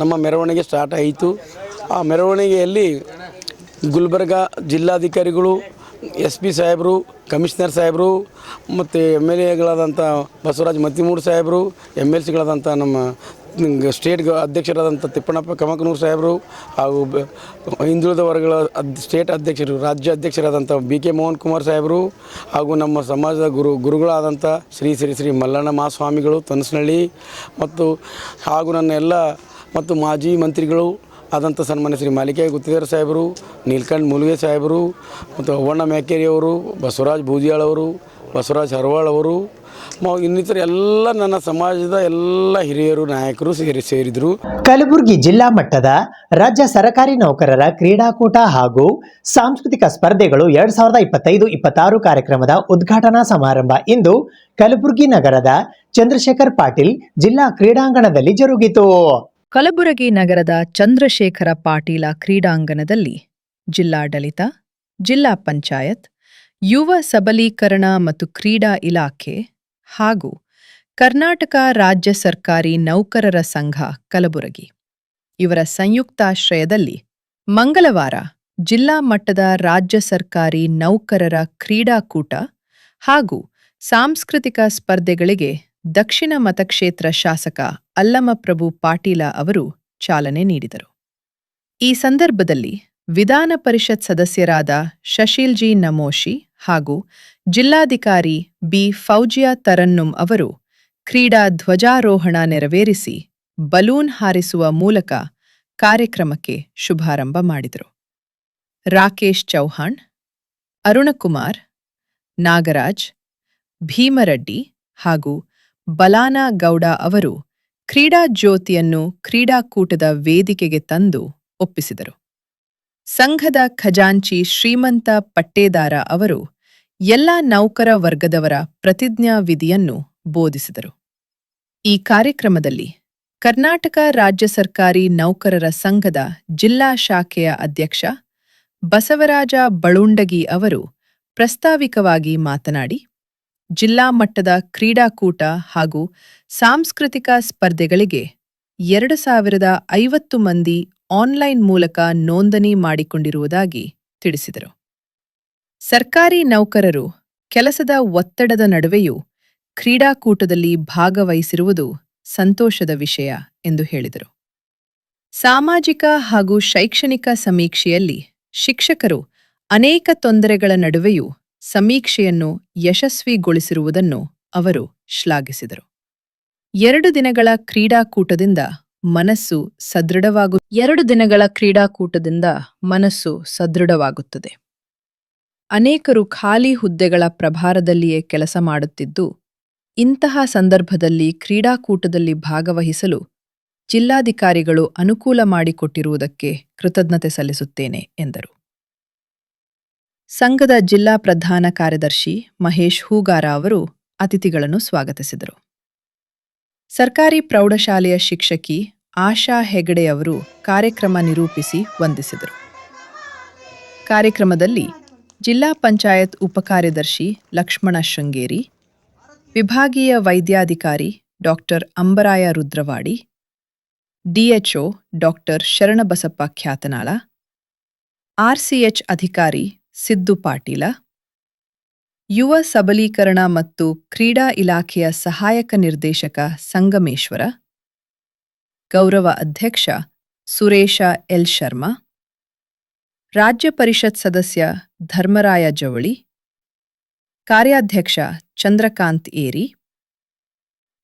ನಮ್ಮ ಮೆರವಣಿಗೆ ಸ್ಟಾರ್ಟ್ ಆಯಿತು. ಆ ಮೆರವಣಿಗೆಯಲ್ಲಿ ಗುಲ್ಬರ್ಗ ಜಿಲ್ಲಾಧಿಕಾರಿಗಳು, SP ಸಾಹೇಬರು, ಕಮಿಷನರ್ ಸಾಹೇಬರು ಮತ್ತು MLAಗಳಾದಂಥ ಬಸವರಾಜ ಮತ್ತಿಮೂರು ಸಾಹೇಬರು, MLCಗಳಾದಂಥ ನಮ್ಮ ಸ್ಟೇಟ್ ಅಧ್ಯಕ್ಷರಾದಂಥ ತಿಪ್ಪಣ್ಣಪ್ಪ ಕಮಕನೂರು ಸಾಹೇಬರು ಹಾಗೂ ಹಿಂದುಳಿದ ವರ್ಗಗಳ ಸ್ಟೇಟ್ ಅಧ್ಯಕ್ಷರು, ರಾಜ್ಯ ಅಧ್ಯಕ್ಷರಾದಂಥ BK ಮೋಹನ್ ಕುಮಾರ್ ಸಾಹೇಬರು ಹಾಗೂ ನಮ್ಮ ಸಮಾಜದ ಗುರುಗಳಾದಂಥ ಶ್ರೀ ಶ್ರೀ ಶ್ರೀ ಮಲ್ಲಣ್ಣ ಮಹಾಸ್ವಾಮಿಗಳು ತನಸನಹಳ್ಳಿ ಹಾಗೂ ನನ್ನ ಎಲ್ಲ ಮತ್ತು ಮಾಜಿ ಮಂತ್ರಿಗಳು ಆದಂಥ ಸನ್ಮಾನ್ಯ ಶ್ರೀ ಮಾಲಿಕಾಯಿ ಗುತ್ತಿಗೆದಾರ ಸಾಹೇಬರು, ನೀಲ್ಕಂಠ್ ಮುಲ್ಗೆ ಸಾಹೇಬರು ಮತ್ತು ಅವ್ವಣ್ಣ ಮ್ಯಾಕೇರಿಯವರು, ಬಸವರಾಜ್ ಬೂದಿಯಾಳ್ ಅವರು, ಬಸವರಾಜ್ ಹರವಾಳ್ ಅವರು, ಇನ್ನಿತರ ಎಲ್ಲ ನನ್ನ ಸಮಾಜದ ಎಲ್ಲ ಹಿರಿಯರು ನಾಯಕರು ಸೇರಿದರು. ಕಲಬುರಗಿ ಜಿಲ್ಲಾ ಮಟ್ಟದ ರಾಜ್ಯ ಸರ್ಕಾರಿ ನೌಕರರ ಕ್ರೀಡಾಕೂಟ ಹಾಗೂ ಸಾಂಸ್ಕೃತಿಕ ಸ್ಪರ್ಧೆಗಳು 2025-26 ಕಾರ್ಯಕ್ರಮದ ಉದ್ಘಾಟನಾ ಸಮಾರಂಭ ಇಂದು ಕಲಬುರಗಿ ನಗರದ ಚಂದ್ರಶೇಖರ್ ಪಾಟೀಲ್ ಜಿಲ್ಲಾ ಕ್ರೀಡಾಂಗಣದಲ್ಲಿ ಜರುಗಿತು. ಕಲಬುರಗಿ ನಗರದ ಚಂದ್ರಶೇಖರ ಪಾಟೀಲ ಕ್ರೀಡಾಂಗಣದಲ್ಲಿ ಜಿಲ್ಲಾಡಳಿತ, ಜಿಲ್ಲಾ ಪಂಚಾಯತ್, ಯುವ ಸಬಲೀಕರಣ ಮತ್ತು ಕ್ರೀಡಾ ಇಲಾಖೆ ಹಾಗೂ ಕರ್ನಾಟಕ ರಾಜ್ಯ ಸರ್ಕಾರಿ ನೌಕರರ ಸಂಘ ಕಲಬುರಗಿ ಇವರ ಸಂಯುಕ್ತಾಶ್ರಯದಲ್ಲಿ ಮಂಗಳವಾರ ಜಿಲ್ಲಾ ಮಟ್ಟದ ರಾಜ್ಯ ಸರ್ಕಾರಿ ನೌಕರರ ಕ್ರೀಡಾಕೂಟ ಹಾಗೂ ಸಾಂಸ್ಕೃತಿಕ ಸ್ಪರ್ಧೆಗಳಿಗೆ ದಕ್ಷಿಣ ಮತಕ್ಷೇತ್ರ ಶಾಸಕ ಅಲ್ಲಮಪ್ರಭು ಪಾಟೀಲ ಅವರು ಚಾಲನೆ ನೀಡಿದರು. ಈ ಸಂದರ್ಭದಲ್ಲಿ ವಿಧಾನ ಪರಿಷತ್ ಸದಸ್ಯರಾದ ಶಶೀಲ್ ಜಿ ನಮೋಶಿ ಹಾಗೂ ಜಿಲ್ಲಾಧಿಕಾರಿ ಬಿ ಫೌಜಿಯಾ ತರನ್ನುಂ ಅವರು ಕ್ರೀಡಾ ಧ್ವಜಾರೋಹಣ ನೆರವೇರಿಸಿ ಬಲೂನ್ ಹಾರಿಸುವ ಮೂಲಕ ಕಾರ್ಯಕ್ರಮಕ್ಕೆ ಶುಭಾರಂಭ ಮಾಡಿದರು. ರಾಕೇಶ್ ಚೌಹಾಣ್, ಅರುಣಕುಮಾರ್, ನಾಗರಾಜ್, ಭೀಮರೆಡ್ಡಿ ಹಾಗೂ ಬಲಾನಾ ಗೌಡ ಅವರು ಕ್ರೀಡಾ ಜ್ಯೋತಿಯನ್ನು ಕ್ರೀಡಾಕೂಟದ ವೇದಿಕೆಗೆ ತಂದು ಒಪ್ಪಿಸಿದರು. ಸಂಘದ ಖಜಾಂಚಿ ಶ್ರೀಮಂತ ಪಟ್ಟೇದಾರ ಅವರು ಎಲ್ಲ ನೌಕರ ವರ್ಗದವರ ಪ್ರತಿಜ್ಞಾ ವಿಧಿಯನ್ನು ಬೋಧಿಸಿದರು. ಈ ಕಾರ್ಯಕ್ರಮದಲ್ಲಿ ಕರ್ನಾಟಕ ರಾಜ್ಯ ಸರ್ಕಾರಿ ನೌಕರರ ಸಂಘದ ಜಿಲ್ಲಾ ಶಾಖೆಯ ಅಧ್ಯಕ್ಷ ಬಸವರಾಜ ಬಳುಂಡಗಿ ಅವರು ಪ್ರಾಸ್ತಾವಿಕವಾಗಿ ಮಾತನಾಡಿ, ಜಿಲ್ಲಾ ಮಟ್ಟದ ಕ್ರೀಡಾಕೂಟ ಹಾಗೂ ಸಾಂಸ್ಕೃತಿಕ ಸ್ಪರ್ಧೆಗಳಿಗೆ 2050 ಮಂದಿ ಆನ್ಲೈನ್ ಮೂಲಕ ನೋಂದಣಿ ಮಾಡಿಕೊಂಡಿರುವುದಾಗಿ ತಿಳಿಸಿದರು. ಸರ್ಕಾರಿ ನೌಕರರು ಕೆಲಸದ ಒತ್ತಡದ ನಡುವೆಯೂ ಕ್ರೀಡಾಕೂಟದಲ್ಲಿ ಭಾಗವಹಿಸಿರುವುದು ಸಂತೋಷದ ವಿಷಯ ಎಂದು ಹೇಳಿದರು. ಸಾಮಾಜಿಕ ಹಾಗೂ ಶೈಕ್ಷಣಿಕ ಸಮೀಕ್ಷೆಯಲ್ಲಿ ಶಿಕ್ಷಕರು ಅನೇಕ ತೊಂದರೆಗಳ ನಡುವೆಯೂ ಸಮೀಕ್ಷೆಯನ್ನು ಯಶಸ್ವಿಗೊಳಿಸಿರುವುದನ್ನು ಅವರು ಶ್ಲಾಘಿಸಿದರು. 2 ದಿನಗಳ ಕ್ರೀಡಾಕೂಟದಿಂದ ಮನಸ್ಸು ಸದೃಢವಾಗುತ್ತದೆ. ಅನೇಕರು ಖಾಲಿ ಹುದ್ದೆಗಳ ಪ್ರಭಾರದಲ್ಲಿಯೇ ಕೆಲಸ ಮಾಡುತ್ತಿದ್ದು, ಇಂತಹ ಸಂದರ್ಭದಲ್ಲಿ ಕ್ರೀಡಾಕೂಟದಲ್ಲಿ ಭಾಗವಹಿಸಲು ಜಿಲ್ಲಾಧಿಕಾರಿಗಳು ಅನುಕೂಲ ಮಾಡಿಕೊಟ್ಟಿರುವುದಕ್ಕೆ ಕೃತಜ್ಞತೆ ಸಲ್ಲಿಸುತ್ತೇನೆ ಎಂದರು. ಸಂಘದ ಜಿಲ್ಲಾ ಪ್ರಧಾನ ಕಾರ್ಯದರ್ಶಿ ಮಹೇಶ್ ಹೂಗಾರ ಅವರು ಅತಿಥಿಗಳನ್ನು ಸ್ವಾಗತಿಸಿದರು. ಸರ್ಕಾರಿ ಪ್ರೌಢಶಾಲೆಯ ಶಿಕ್ಷಕಿ ಆಶಾ ಹೆಗಡೆ ಅವರು ಕಾರ್ಯಕ್ರಮ ನಿರೂಪಿಸಿ ವಂದಿಸಿದರು. ಕಾರ್ಯಕ್ರಮದಲ್ಲಿ ಜಿಲ್ಲಾ ಪಂಚಾಯತ್ ಉಪಕಾರ್ಯದರ್ಶಿ ಲಕ್ಷ್ಮಣ ಶೃಂಗೇರಿ, ವಿಭಾಗೀಯ ವೈದ್ಯಾಧಿಕಾರಿ ಡಾ. ಅಂಬರಾಯ ರುದ್ರವಾಡಿ, DHO ಡಾ. ಶರಣಬಸಪ್ಪ ಖ್ಯಾತನಾಳ, RCH ಅಧಿಕಾರಿ ಸಿದ್ದು ಪಾಟೀಲ, ಯುವ ಸಬಲೀಕರಣ ಮತ್ತು ಕ್ರೀಡಾ ಇಲಾಖೆಯ ಸಹಾಯಕ ನಿರ್ದೇಶಕ ಸಂಗಮೇಶ್ವರ, ಗೌರವ ಅಧ್ಯಕ್ಷ ಸುರೇಶ ಎಲ್ ಶರ್ಮಾ, ರಾಜ್ಯ ಪರಿಷತ್ ಸದಸ್ಯ ಧರ್ಮರಾಯ ಜವಳಿ, ಕಾರ್ಯಾಧ್ಯಕ್ಷ ಚಂದ್ರಕಾಂತ್ ಏರಿ,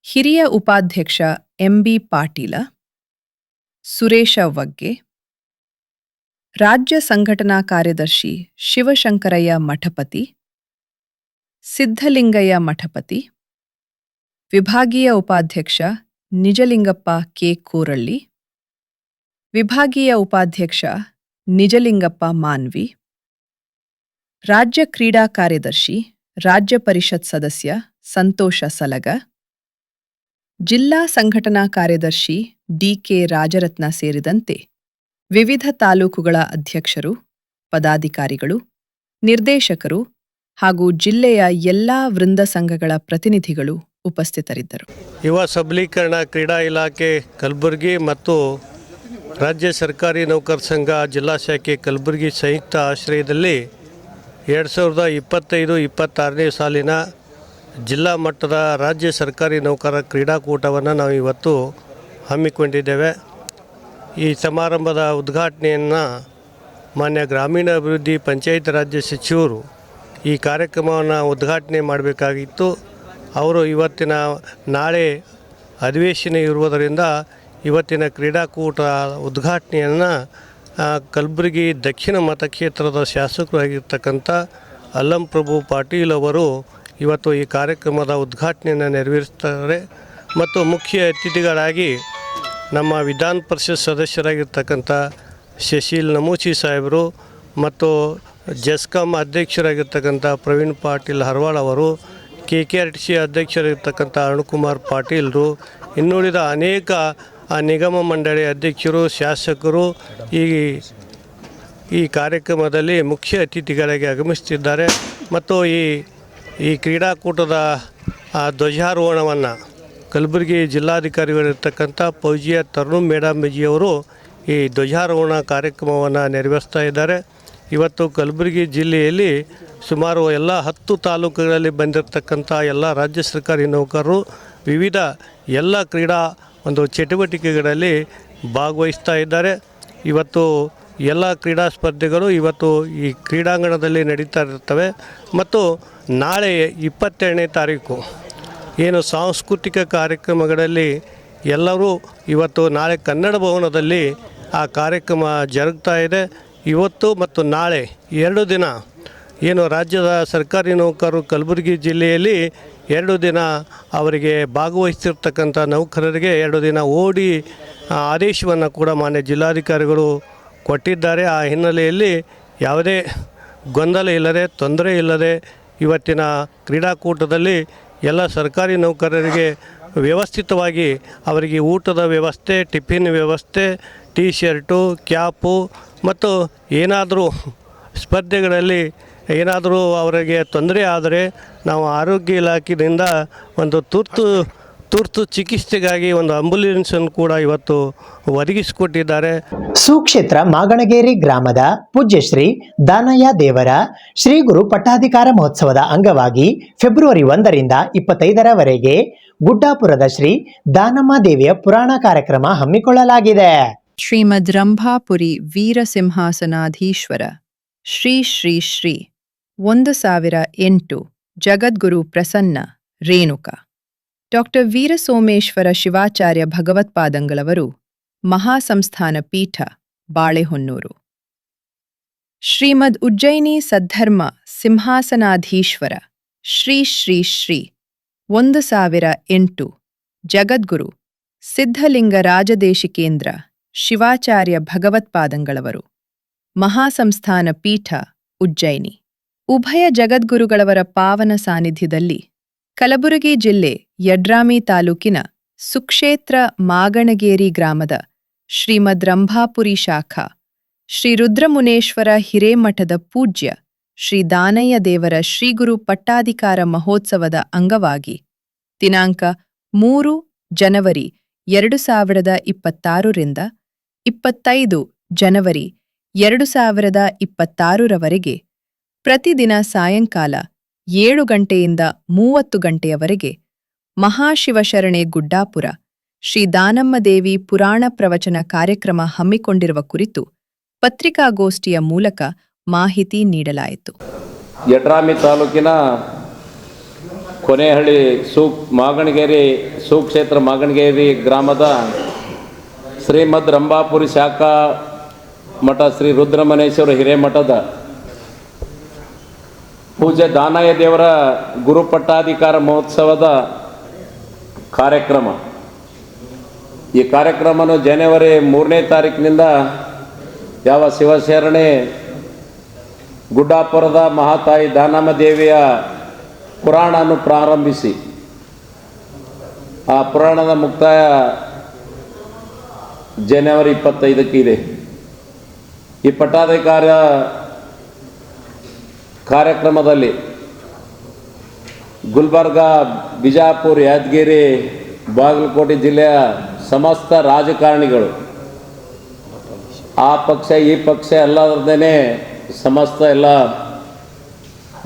ಹಿರಿಯ ಉಪಾಧ್ಯಕ್ಷ ಎಂಬಿ ಪಾಟೀಲ, ಸುರೇಶ ವಗ್ಗೆ, ರಾಜ್ಯ ಸಂಘಟನಾ ಕಾರ್ಯದರ್ಶಿ ಶಿವಶಂಕರಯ್ಯ ಮಠಪತಿ, ಸಿದ್ಧಲಿಂಗಯ್ಯ ಮಠಪತಿ, ವಿಭಾಗೀಯ ಉಪಾಧ್ಯಕ್ಷ ನಿಜಲಿಂಗಪ್ಪ ಕೆ ಕೋರಳ್ಳಿ, ವಿಭಾಗೀಯ ಉಪಾಧ್ಯಕ್ಷ ನಿಜಲಿಂಗಪ್ಪ ಮಾನ್ವಿ, ರಾಜ್ಯ ಕ್ರೀಡಾ ಕಾರ್ಯದರ್ಶಿ ರಾಜ್ಯ ಪರಿಷತ್ ಸದಸ್ಯ ಸಂತೋಷ ಸಲಗ, ಜಿಲ್ಲಾ ಸಂಘಟನಾ ಕಾರ್ಯದರ್ಶಿ ಡಿಕೆ ರಾಜರತ್ನ ಸೇರಿದಂತೆ ವಿವಿಧ ತಾಲೂಕುಗಳ ಅಧ್ಯಕ್ಷರು, ಪದಾಧಿಕಾರಿಗಳು, ನಿರ್ದೇಶಕರು ಹಾಗೂ ಜಿಲ್ಲೆಯ ಎಲ್ಲಾ ವೃಂದ ಸಂಘಗಳ ಪ್ರತಿನಿಧಿಗಳು ಉಪಸ್ಥಿತರಿದ್ದರು. ಯುವ ಸಬಲೀಕರಣ ಕ್ರೀಡಾ ಇಲಾಖೆ ಕಲಬುರಗಿ ಮತ್ತು ರಾಜ್ಯ ಸರ್ಕಾರಿ ನೌಕರ ಸಂಘ ಜಿಲ್ಲಾ ಶಾಖೆ ಕಲಬುರಗಿ ಸಂಯುಕ್ತ ಆಶ್ರಯದಲ್ಲಿ 2025-26ನೇ ಸಾಲಿನ ಜಿಲ್ಲಾ ಮಟ್ಟದ ರಾಜ್ಯ ಸರ್ಕಾರಿ ನೌಕರರ ಕ್ರೀಡಾಕೂಟವನ್ನು ನಾವು ಇವತ್ತು ಹಮ್ಮಿಕೊಂಡಿದ್ದೇವೆ. ಈ ಸಮಾರಂಭದ ಉದ್ಘಾಟನೆಯನ್ನು ಮಾನ್ಯ ಗ್ರಾಮೀಣಾಭಿವೃದ್ಧಿ ಪಂಚಾಯತ್ ರಾಜ್ಯ ಸಚಿವರು ಈ ಕಾರ್ಯಕ್ರಮವನ್ನು ಉದ್ಘಾಟನೆ ಮಾಡಬೇಕಾಗಿತ್ತು. ಅವರು ನಾಳೆ ಅಧಿವೇಶನ ಇರುವುದರಿಂದ ಇವತ್ತಿನ ಕ್ರೀಡಾಕೂಟ ಉದ್ಘಾಟನೆಯನ್ನು ಕಲಬುರಗಿ ದಕ್ಷಿಣ ಮತಕ್ಷೇತ್ರದ ಶಾಸಕರಾಗಿರ್ತಕ್ಕಂಥ ಅಲ್ಲಂ ಪ್ರಭು ಪಾಟೀಲ್ ಅವರು ಇವತ್ತು ಈ ಕಾರ್ಯಕ್ರಮದ ಉದ್ಘಾಟನೆಯನ್ನು ನೆರವೇರಿಸ್ತಾರೆ. ಮತ್ತು ಮುಖ್ಯ ಅತಿಥಿಗಳಾಗಿ ನಮ್ಮ ವಿಧಾನ ಪರಿಷತ್ ಸದಸ್ಯರಾಗಿರ್ತಕ್ಕಂಥ ಶಶೀಲ್ ನಮೂಚಿ ಸಾಹೇಬರು ಮತ್ತು ಜೆಸ್ಕಾಂ ಅಧ್ಯಕ್ಷರಾಗಿರ್ತಕ್ಕಂಥ ಪ್ರವೀಣ್ ಪಾಟೀಲ್ ಹರ್ವಾಳ್ ಅವರು, KKRTC ಅಧ್ಯಕ್ಷರಾಗಿರ್ತಕ್ಕಂಥ ಅರುಣ್ಕುಮಾರ್ ಪಾಟೀಲ್ರು, ಇನ್ನುಳಿದ ಅನೇಕ ನಿಗಮ ಮಂಡಳಿ ಅಧ್ಯಕ್ಷರು, ಶಾಸಕರು ಈ ಕಾರ್ಯಕ್ರಮದಲ್ಲಿ ಮುಖ್ಯ ಅತಿಥಿಗಳಾಗಿ ಆಗಮಿಸುತ್ತಿದ್ದಾರೆ. ಮತ್ತು ಈ ಕ್ರೀಡಾಕೂಟದ ಧ್ವಜಾರೋಹಣವನ್ನು ಕಲಬುರಗಿ ಜಿಲ್ಲಾಧಿಕಾರಿಗಳಿರ್ತಕ್ಕಂಥ ಫೌಜಿಯಾ ತರ್ನುಮ್ ಮೇಡಾಮಜಿಯವರು ಈ ಧ್ವಜಾರೋಹಣ ಕಾರ್ಯಕ್ರಮವನ್ನು ನೆರವೇರಿಸ್ತಾ ಇದ್ದಾರೆ. ಇವತ್ತು ಕಲಬುರಗಿ ಜಿಲ್ಲೆಯಲ್ಲಿ ಸುಮಾರು ಎಲ್ಲ 10 ತಾಲೂಕುಗಳಲ್ಲಿ ಬಂದಿರತಕ್ಕಂಥ ಎಲ್ಲ ರಾಜ್ಯ ಸರ್ಕಾರಿ ನೌಕರರು ವಿವಿಧ ಎಲ್ಲ ಕ್ರೀಡಾ ಚಟುವಟಿಕೆಗಳಲ್ಲಿ ಭಾಗವಹಿಸ್ತಾ ಇದ್ದಾರೆ. ಇವತ್ತು ಎಲ್ಲ ಕ್ರೀಡಾ ಸ್ಪರ್ಧೆಗಳು ಇವತ್ತು ಈ ಕ್ರೀಡಾಂಗಣದಲ್ಲಿ ನಡೀತಾ ಇರ್ತವೆ. ಮತ್ತು ನಾಳೆ 22ನೇ ತಾರೀಕು ಏನು ಸಾಂಸ್ಕೃತಿಕ ಕಾರ್ಯಕ್ರಮಗಳಲ್ಲಿ ಎಲ್ಲರೂ ಇವತ್ತು ನಾಳೆ ಕನ್ನಡ ಭವನದಲ್ಲಿ ಆ ಕಾರ್ಯಕ್ರಮ ಜರುಗ್ತಾ ಇದೆ. ಇವತ್ತು ಮತ್ತು ನಾಳೆ 2 ದಿನ ಏನು ರಾಜ್ಯದ ಸರ್ಕಾರಿ ನೌಕರರು ಕಲಬುರಗಿ ಜಿಲ್ಲೆಯಲ್ಲಿ 2 ದಿನ ಅವರಿಗೆ ಭಾಗವಹಿಸ್ತಿರ್ತಕ್ಕಂಥ ನೌಕರರಿಗೆ 2 ದಿನ ಓಡಿ ಆದೇಶವನ್ನು ಕೂಡ ಮಾನ್ಯ ಜಿಲ್ಲಾಧಿಕಾರಿಗಳು ಕೊಟ್ಟಿದ್ದಾರೆ. ಆ ಹಿನ್ನೆಲೆಯಲ್ಲಿ ಯಾವುದೇ ಗೊಂದಲ ಇಲ್ಲದೆ, ತೊಂದರೆ ಇಲ್ಲದೆ ಇವತ್ತಿನ ಕ್ರೀಡಾಕೂಟದಲ್ಲಿ ಎಲ್ಲ ಸರ್ಕಾರಿ ನೌಕರರಿಗೆ ವ್ಯವಸ್ಥಿತವಾಗಿ ಅವರಿಗೆ ಊಟದ ವ್ಯವಸ್ಥೆ, ಟಿಫಿನ್ ವ್ಯವಸ್ಥೆ, ಟೀ ಶರ್ಟು, ಕ್ಯಾಪು ಮತ್ತು ಏನಾದರೂ ಸ್ಪರ್ಧೆಗಳಲ್ಲಿ ಏನಾದರೂ ಅವರಿಗೆ ತೊಂದರೆ ಆದರೆ ನಾವು ಆರೋಗ್ಯ ಇಲಾಖೆಯಿಂದ ಒಂದು ತುರ್ತು ಚಿಕಿತ್ಸೆಗಾಗಿ ಒಂದು ಆಂಬ್ಯುಲೆನ್ಸನ್ನು ಕೂಡ ಇವತ್ತು ಒದಗಿಸಿಕೊಟ್ಟಿದ್ದಾರೆ. ಸುಕ್ಷೇತ್ರ ಮಾಗಣಗೇರಿ ಗ್ರಾಮದ ಪೂಜ್ಯ ಶ್ರೀ ದಾನಯ್ಯ ದೇವರ ಶ್ರೀ ಗುರು ಪಟ್ಟಾಧಿಕಾರ ಮಹೋತ್ಸವದ ಅಂಗವಾಗಿ ಫೆಬ್ರವರಿ 1ರಿಂದ 25ರವರೆಗೆ ಗುಡ್ಡಾಪುರದ ಶ್ರೀ ದಾನಮ್ಮ ದೇವಿಯ ಪುರಾಣ ಕಾರ್ಯಕ್ರಮ ಹಮ್ಮಿಕೊಳ್ಳಲಾಗಿದೆ. ಶ್ರೀಮದ್ ರಂಭಾಪುರಿ ವೀರಸಿಂಹಾಸನಾಧೀಶ್ವರ ಶ್ರೀ ಶ್ರೀ ಶ್ರೀ 1008 ಜಗದ್ಗುರು ಪ್ರಸನ್ನ ರೇಣುಕಾ ಡಾಕ್ಟರ್ ವೀರಸೋಮೇಶ್ವರ ಶಿವಾಚಾರ್ಯ ಭಗವತ್ಪಾದಂಗಳವರು ಮಹಾಸಂಸ್ಥಾನ ಪೀಠ ಬಾಳೆಹೊನ್ನೂರು. ಶ್ರೀಮದ್ ಉಜ್ಜಯಿನಿ ಸದ್ಧರ್ಮ ಸಿಂಹಾಸನಾಧೀಶ್ವರ ಶ್ರೀ ಶ್ರೀ ಶ್ರೀ 1008 ಜಗದ್ಗುರು ಸಿದ್ಧಲಿಂಗ ರಾಜದೇಶಿಕೇಂದ್ರ ಶಿವಾಚಾರ್ಯ ಭಗವತ್ಪಾದಂಗಳವರು ಮಹಾಸಂಸ್ಥಾನ ಪೀಠ ಉಜ್ಜಯಿನಿ. ಉಭಯ ಜಗದ್ಗುರುಗಳವರ ಪಾವನ ಸಾನ್ನಿಧ್ಯದಲ್ಲಿ ಕಲಬುರಗಿ ಜಿಲ್ಲೆ ಯಡ್ರಾಮಿ ತಾಲೂಕಿನ ಸುಕ್ಷೇತ್ರ ಮಾಗಣಗೇರಿ ಗ್ರಾಮದ ಶ್ರೀಮದ್ ರಂಭಾಪುರಿ ಶಾಖಾ ಶ್ರೀ ರುದ್ರಮುನೇಶ್ವರ ಹಿರೇಮಠದ ಪೂಜ್ಯ ಶ್ರೀ ದಾನಯ್ಯ ದೇವರ ಶ್ರೀಗುರು ಪಟ್ಟಾಧಿಕಾರ ಮಹೋತ್ಸವದ ಅಂಗವಾಗಿ ದಿನಾಂಕ 3 ಜನವರಿ 2026ರಿಂದ 25 ಜನವರಿ 2026ರವರೆಗೆ ಪ್ರತಿದಿನ ಸಾಯಂಕಾಲ 7 ಗಂಟೆಯಿಂದ 30 ಗಂಟೆಯವರೆಗೆ ಮಹಾಶಿವಶರಣೆ ಗುಡ್ಡಾಪುರ ಶ್ರೀ ದಾನಮ್ಮದೇವಿ ಪುರಾಣ ಪ್ರವಚನ ಕಾರ್ಯಕ್ರಮ ಹಮ್ಮಿಕೊಂಡಿರುವ ಕುರಿತು ಪತ್ರಿಕಾಗೋಷ್ಠಿಯ ಮೂಲಕ ಮಾಹಿತಿ ನೀಡಲಾಯಿತು. ಯಡ್ರಾಮಿ ತಾಲೂಕಿನ ಕೊನೆಹಳ್ಳಿ ಮಾಗಣಗೇರಿ ಸುಕ್ಷೇತ್ರ ಮಾಗಣಗೇರಿ ಗ್ರಾಮದ ಶ್ರೀಮದ್ ರಂಭಾಪುರಿ ಶಾಖಾ ಮಠ ಶ್ರೀ ರುದ್ರಮನೇಶ್ವರ ಹಿರೇಮಠದ ಪೂಜ್ಯ ದಾನಯ್ಯ ದೇವರ ಗುರುಪಟ್ಟಾಧಿಕಾರ ಮಹೋತ್ಸವದ ಕಾರ್ಯಕ್ರಮ. ಈ ಕಾರ್ಯಕ್ರಮನು ಜನವರಿ 3ನೇ ತಾರೀಕಿನಿಂದ ಯಾವ ಶಿವಶರಣೆ ಗುಡ್ಡಾಪುರದ ಮಹಾತಾಯಿ ದಾನಮ್ಮ ದೇವಿಯ ಪುರಾಣವನ್ನು ಪ್ರಾರಂಭಿಸಿ ಆ ಪುರಾಣದ ಮುಕ್ತಾಯ ಜನವರಿ 25ಕ್ಕೆ ಇದೆ. ಈ ಪಟ್ಟಾಧಿಕಾರ ಕಾರ್ಯಕ್ರಮದಲ್ಲಿ ಗುಲ್ಬರ್ಗ, ಬಿಜಾಪುರ, ಯಾದಗಿರಿ, ಬಾಗಲಕೋಟೆ ಜಿಲ್ಲೆಯ ಸಮಸ್ತ ರಾಜಕಾರಣಿಗಳು, ಆ ಪಕ್ಷ ಈ ಪಕ್ಷ ಎಲ್ಲದರದೇ ಸಮಸ್ತ ಎಲ್ಲ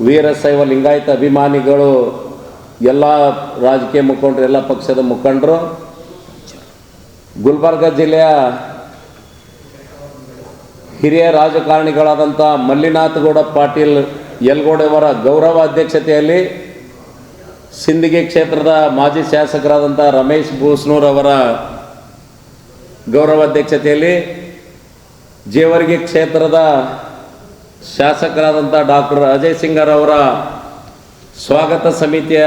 ವೀರಶೈವ ಲಿಂಗಾಯತ ಅಭಿಮಾನಿಗಳು, ಎಲ್ಲ ರಾಜಕೀಯ ಮುಖಂಡರು, ಎಲ್ಲ ಪಕ್ಷದ ಮುಖಂಡರು, ಗುಲ್ಬರ್ಗ ಜಿಲ್ಲೆಯ ಹಿರಿಯ ರಾಜಕಾರಣಿಗಳಾದಂಥ ಮಲ್ಲಿನಾಥಗೌಡ ಪಾಟೀಲ್ ಯಲ್ಗೋಡೆಯವರ ಗೌರವ ಅಧ್ಯಕ್ಷತೆಯಲ್ಲಿ, ಸಿಂದಗಿ ಕ್ಷೇತ್ರದ ಮಾಜಿ ಶಾಸಕರಾದಂಥ ರಮೇಶ್ ಬೂಸ್ನೂರವರ ಗೌರವ ಅಧ್ಯಕ್ಷತೆಯಲ್ಲಿ, ಜೇವರ್ಗಿ ಕ್ಷೇತ್ರದ ಶಾಸಕರಾದಂಥ ಡಾಕ್ಟರ್ ಅಜಯ್ ಸಿಂಗರ್ ಅವರ ಸ್ವಾಗತ ಸಮಿತಿಯ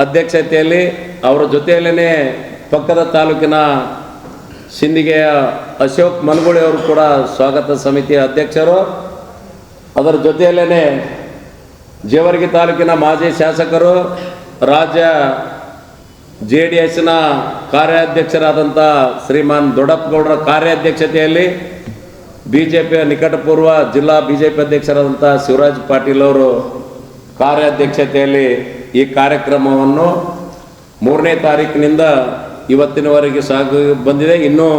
ಅಧ್ಯಕ್ಷತೆಯಲ್ಲಿ, ಅವರ ಜೊತೆಯಲ್ಲೇ ಪಕ್ಕದ ತಾಲೂಕಿನ ಸಿಂದಗಿಯ ಅಶೋಕ್ ಮನಗುಳಿ ಅವರು ಕೂಡ ಸ್ವಾಗತ ಸಮಿತಿಯ ಅಧ್ಯಕ್ಷರು, ಅದರ ಜೊತೆಯಲ್ಲೇ ಜೇವರ್ಗಿ ತಾಲೂಕಿನ ಮಾಜಿ ಶಾಸಕರು, ರಾಜ್ಯ JDSನ ಕಾರ್ಯಾಧ್ಯಕ್ಷರಾದಂಥ ಶ್ರೀಮಾನ್ ದೊಡ್ಡಪ್ಪಗೌಡರ ಕಾರ್ಯಾಧ್ಯಕ್ಷತೆಯಲ್ಲಿ, BJPಯ ನಿಕಟಪೂರ್ವ ಜಿಲ್ಲಾ BJP ಅಧ್ಯಕ್ಷರಾದಂಥ ಶಿವರಾಜ್ ಪಾಟೀಲ್ ಅವರು ಕಾರ್ಯಾಧ್ಯಕ್ಷತೆಯಲ್ಲಿ ಈ ಕಾರ್ಯಕ್ರಮವನ್ನು 3ನೇ ತಾರೀಕಿನಿಂದ ಇವತ್ತಿನವರೆಗೆ ಸಾಗಿ ಬಂದಿದೆ. ಇನ್ನೂ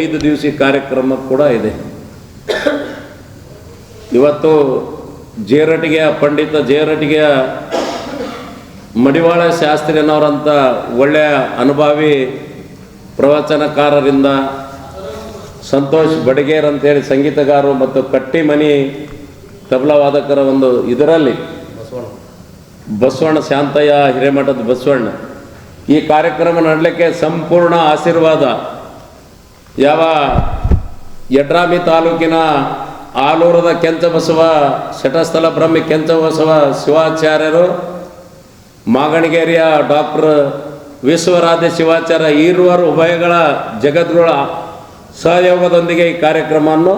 5 ದಿವಸ ಕಾರ್ಯಕ್ರಮ ಕೂಡ ಇದೆ. ಇವತ್ತು ಜೇರಟಿಗೆಯ ಪಂಡಿತ ಜೇರಟಿಗೆಯ ಮಡಿವಾಳ ಶಾಸ್ತ್ರಿಯನವರಂಥ ಒಳ್ಳೆಯ ಅನುಭವಿ ಪ್ರವಚನಕಾರರಿಂದ, ಸಂತೋಷ್ ಬಡಗೇರ್ ಅಂತೇಳಿ ಸಂಗೀತಗಾರರು ಮತ್ತು ಕಟ್ಟಿಮನಿ ತಬಲಾ ವಾದಕರ ಒಂದು ಇದರಲ್ಲಿ ಬಸವಣ್ಣ ಶಾಂತಯ್ಯ ಹಿರೇಮಠದ ಬಸವಣ್ಣ ಈ ಕಾರ್ಯಕ್ರಮ ಮಾಡಲಿಕ್ಕೆ ಸಂಪೂರ್ಣ ಆಶೀರ್ವಾದ ಯಾವ ಯಡ್ರಾಮಿ ತಾಲೂಕಿನ ಆಲೂರದ ಕೆಂಚಬಸವ ಶಟಸ್ಥಲ ಬ್ರಹ್ಮಿ ಕೆಂಚಬಸವ ಶಿವಾಚಾರ್ಯರು, ಮಾಗಣಗೇರಿಯ ಡಾಕ್ಟರ್ ವಿಶ್ವರಾಧ್ಯ ಶಿವಾಚಾರ್ಯ ಈರುವರು ಉಭಯಗಳ ಜಗದ್ಗುರುಗಳ ಸಹಯೋಗದೊಂದಿಗೆ ಈ ಕಾರ್ಯಕ್ರಮವನ್ನು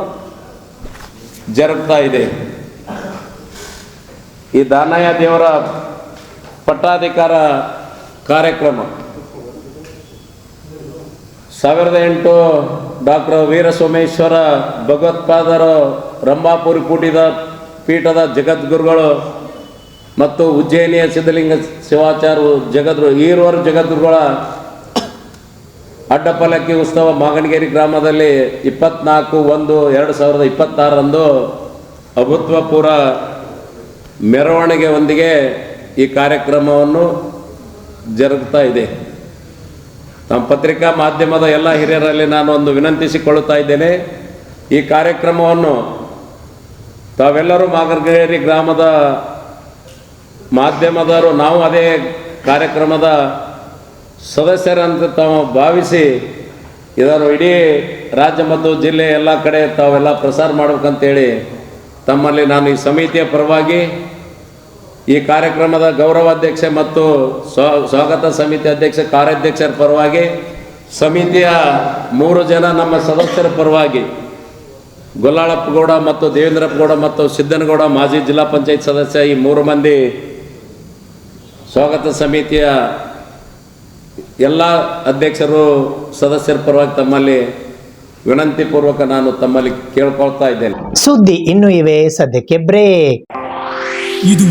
ಜರುಗ್ತಾ ಇದೆ. ಈ ದಾನಯ್ಯ ದೇವರ ಪಟ್ಟಾಧಿಕಾರ ಕಾರ್ಯಕ್ರಮ 2008 ಡಾಕ್ಟರ್ ವೀರಸೋಮೇಶ್ವರ ಭಗವತ್ಪಾದರು ರಂಭಾಪುರಿ ಪೀಠದ ಜಗದ್ಗುರುಗಳು ಮತ್ತು ಉಜ್ಜಯಿನಿಯ ಸಿದ್ಧಲಿಂಗ ಶಿವಾಚಾರ್ಯ ಈರುವರು ಜಗದ್ಗುರುಗಳ ಅಡ್ಡಪಲ್ಲಕ್ಕಿ ಉತ್ಸವ ಮಾಗಣಗೇರಿ ಗ್ರಾಮದಲ್ಲಿ 24/1/2026 ಅಭೂತಪೂರ್ವ ಮೆರವಣಿಗೆಯೊಂದಿಗೆ ಈ ಕಾರ್ಯಕ್ರಮವನ್ನು ಜರುಗ್ತಾ ಇದೆ. ನಮ್ಮ ಪತ್ರಿಕಾ ಮಾಧ್ಯಮದ ಎಲ್ಲ ಹಿರಿಯರಲ್ಲಿ ನಾನು ಒಂದು ವಿನಂತಿಸಿಕೊಳ್ಳುತ್ತಾ ಇದ್ದೇನೆ. ಈ ಕಾರ್ಯಕ್ರಮವನ್ನು ತಾವೆಲ್ಲರೂ ಮಾಗಣಗೇರಿ ಗ್ರಾಮದ ಮಾಧ್ಯಮದವರು, ನಾವು ಅದೇ ಕಾರ್ಯಕ್ರಮದ ಸದಸ್ಯರಂತ ತಾವು ಭಾವಿಸಿ ಇದನ್ನು ಇಡೀ ರಾಜ್ಯ ಮತ್ತು ಜಿಲ್ಲೆ ಎಲ್ಲ ಕಡೆ ತಾವೆಲ್ಲ ಪ್ರಸಾರ ಮಾಡಬೇಕಂತೇಳಿ ತಮ್ಮಲ್ಲಿ ನಾನು ಈ ಸಮಿತಿಯ ಪರವಾಗಿ, ಈ ಕಾರ್ಯಕ್ರಮದ ಗೌರವಾಧ್ಯಕ್ಷ ಮತ್ತು ಸ್ವಾಗತ ಸಮಿತಿ ಅಧ್ಯಕ್ಷ ಕಾರ್ಯಾಧ್ಯಕ್ಷರ ಪರವಾಗಿ, ಸಮಿತಿಯ 3 ಜನ ನಮ್ಮ ಸದಸ್ಯರ ಪರವಾಗಿ ಗೊಲ್ಲಾಳಪ್ಪಗೌಡ ಮತ್ತು ದೇವೇಂದ್ರಪ್ಪಗೌಡ ಮತ್ತು ಸಿದ್ದನಗೌಡ ಮಾಜಿ ಜಿಲ್ಲಾ ಪಂಚಾಯತ್ ಸದಸ್ಯ, ಈ 3 ಮಂದಿ ಸ್ವಾಗತ ಸಮಿತಿಯ ಎಲ್ಲ ಅಧ್ಯಕ್ಷರು ಸದಸ್ಯರ ಪರವಾಗಿ ತಮ್ಮಲ್ಲಿ ವಿನಂತಿ ಪೂರ್ವಕ ನಾನು ತಮ್ಮಲ್ಲಿ ಕೇಳ್ಕೊಳ್ತಾ ಇದ್ದೇನೆ. ಸುದ್ದಿ ಇನ್ನೂ ಇವೆ, ಸದ್ಯಕ್ಕೆ ಬ್ರೇಕ್. ಇದು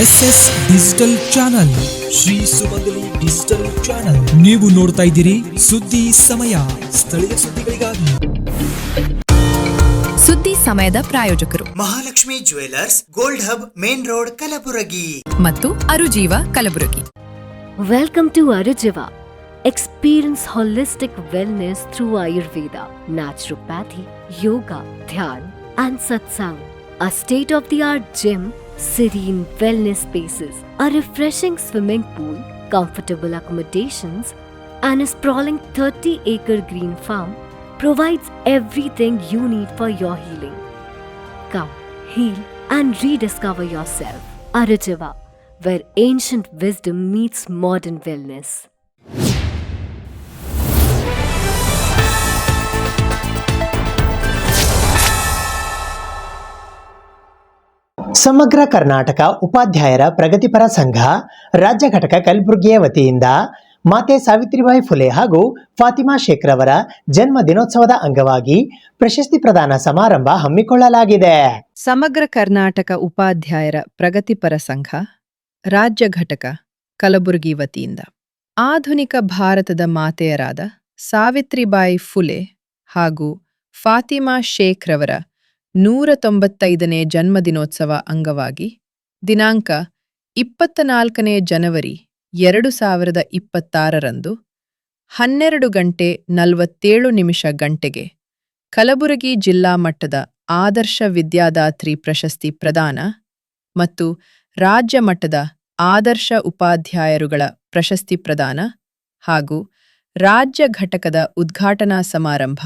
SS ಡಿಜಿಟಲ್ ಚಾನಲ್, ಶ್ರೀ ಸುಮಂಗಲಿ ಡಿಜಿಟಲ್ ಚಾನಲ್. ನೀವು ನೋಡ್ತಾ ಇದ್ದೀರಿ ಸುದ್ದಿ ಸಮಯ, ಸ್ಥಳೀಯ ಸುದ್ದಿಗಳಿಗಾಗಿ. ಸುದ್ದಿ ಸಮಯದ ಪ್ರಾಯೋಜಕರು Mahalakshmi jewellers, gold hub, main road, Kalaburagi ಮತ್ತು ಅರುಜೀವ Kalaburagi. Welcome to Arujiva. Experience holistic wellness through Ayurveda, naturopathy, yoga, dhyan, and satsang. A state-of-the-art gym, serene wellness spaces, a refreshing swimming pool, comfortable accommodations, and a sprawling 30-acre green farm provides everything you need for your healing. Come, heal, and rediscover yourself. Arujiva, where ancient wisdom meets modern wellness. ಸಮಗ್ರ ಕರ್ನಾಟಕ ಉಪಾಧ್ಯಾಯರ ಪ್ರಗತಿಪರ ಸಂಘ ರಾಜ್ಯ ಘಟಕ ಕಲಬುರಗಿಯ ವತಿಯಿಂದ ಮಾತೆ ಸಾವಿತ್ರಿಬಾಯಿ ಫುಲೆ ಹಾಗೂ ಫಾತಿಮಾ ಶೇಖ್ ರವರ ಜನ್ಮ ದಿನೋತ್ಸವದ ಅಂಗವಾಗಿ ಪ್ರಶಸ್ತಿ ಪ್ರದಾನ ಸಮಾರಂಭ ಹಮ್ಮಿಕೊಳ್ಳಲಾಗಿದೆ. ಸಮಗ್ರ ಕರ್ನಾಟಕ ಉಪಾಧ್ಯಾಯರ ಪ್ರಗತಿಪರ ಸಂಘ ರಾಜ್ಯ ಘಟಕ ಕಲಬುರಗಿ ವತಿಯಿಂದ ಆಧುನಿಕ ಭಾರತದ ಮಾತೆಯರಾದ ಸಾವಿತ್ರಿಬಾಯಿ ಫುಲೆ ಹಾಗೂ ಫಾತಿಮಾ ಶೇಖ್ ರವರ 195ನೇ ಜನ್ಮದಿನೋತ್ಸವ ಅಂಗವಾಗಿ ದಿನಾಂಕ 24 ಜನವರಿ 2026ರಂದು 12:47 ಕಲಬುರಗಿ ಜಿಲ್ಲಾ ಮಟ್ಟದ ಆದರ್ಶ ವಿದ್ಯಾದಾತ್ರಿ ಪ್ರಶಸ್ತಿ ಪ್ರದಾನ ಮತ್ತು ರಾಜ್ಯ ಮಟ್ಟದ ಆದರ್ಶ ಉಪಾಧ್ಯಾಯರುಗಳ ಪ್ರಶಸ್ತಿ ಪ್ರದಾನ ಹಾಗೂ ರಾಜ್ಯ ಘಟಕದ ಉದ್ಘಾಟನಾ ಸಮಾರಂಭ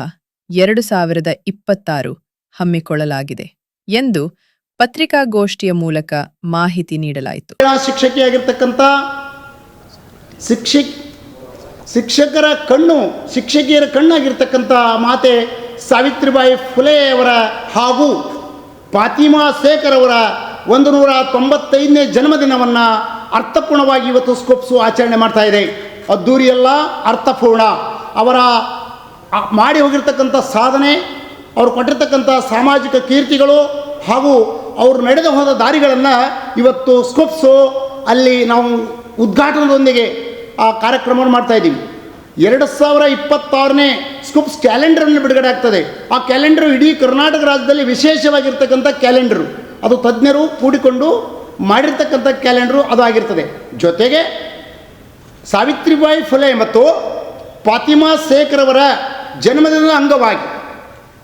2026 ಹಮ್ಮಿಕೊಳ್ಳಲಾಗಿದೆ ಎಂದು ಪತ್ರಿಕಾಗೋಷ್ಠಿಯ ಮೂಲಕ ಮಾಹಿತಿ ನೀಡಲಾಯಿತು. ಶಿಕ್ಷಕಿಯಾಗಿರ್ತಕ್ಕಂಥ ಶಿಕ್ಷಕರ ಶಿಕ್ಷಕಿಯರ ಕಣ್ಣಾಗಿರ್ತಕ್ಕಂಥ ಮಾತೆ ಸಾವಿತ್ರಿಬಾಯಿ ಫುಲೆಯವರ ಹಾಗೂ ಫಾತಿಮಾ ಶೇಖ್ ಅವರ 195ನೇ ಜನ್ಮದಿನವನ್ನು ಅರ್ಥಪೂರ್ಣವಾಗಿ ಇವತ್ತು ಸ್ಕೋಪ್ಸು ಆಚರಣೆ ಮಾಡ್ತಾ ಇದೆ. ಅದ್ದೂರಿಯಲ್ಲ, ಅರ್ಥಪೂರ್ಣ. ಅವರ ಮಾಡಿ ಹೋಗಿರ್ತಕ್ಕಂಥ ಸಾಧನೆ, ಅವರು ಕೊಟ್ಟಿರ್ತಕ್ಕಂಥ ಸಾಮಾಜಿಕ ಕೀರ್ತಿಗಳು ಹಾಗೂ ಅವರು ನಡೆದು ಹೋದ ದಾರಿಗಳನ್ನು ಇವತ್ತು ಸ್ಕೋಪ್ಸು ಅಲ್ಲಿ ನಾವು ಉದ್ಘಾಟನದೊಂದಿಗೆ ಆ ಕಾರ್ಯಕ್ರಮವನ್ನು ಮಾಡ್ತಾ ಇದ್ದೀವಿ. 2026ನೇ ಸ್ಕೂಪ್ಸ್ ಕ್ಯಾಲೆಂಡರನ್ನು ಬಿಡುಗಡೆ ಆಗ್ತದೆ. ಆ ಕ್ಯಾಲೆಂಡರು ಇಡೀ ಕರ್ನಾಟಕ ರಾಜ್ಯದಲ್ಲಿ ವಿಶೇಷವಾಗಿರ್ತಕ್ಕಂಥ ಕ್ಯಾಲೆಂಡರು. ಅದು ತಜ್ಞರು ಕೂಡಿಕೊಂಡು ಮಾಡಿರ್ತಕ್ಕಂಥ ಕ್ಯಾಲೆಂಡರು ಅದು ಆಗಿರ್ತದೆ. ಜೊತೆಗೆ ಸಾವಿತ್ರಿಬಾಯಿ ಫುಲೆ ಮತ್ತು ಫಾತಿಮಾ ಶೇಖ್ ರವರ ಜನ್ಮದಿನದ ಅಂಗವಾಗಿ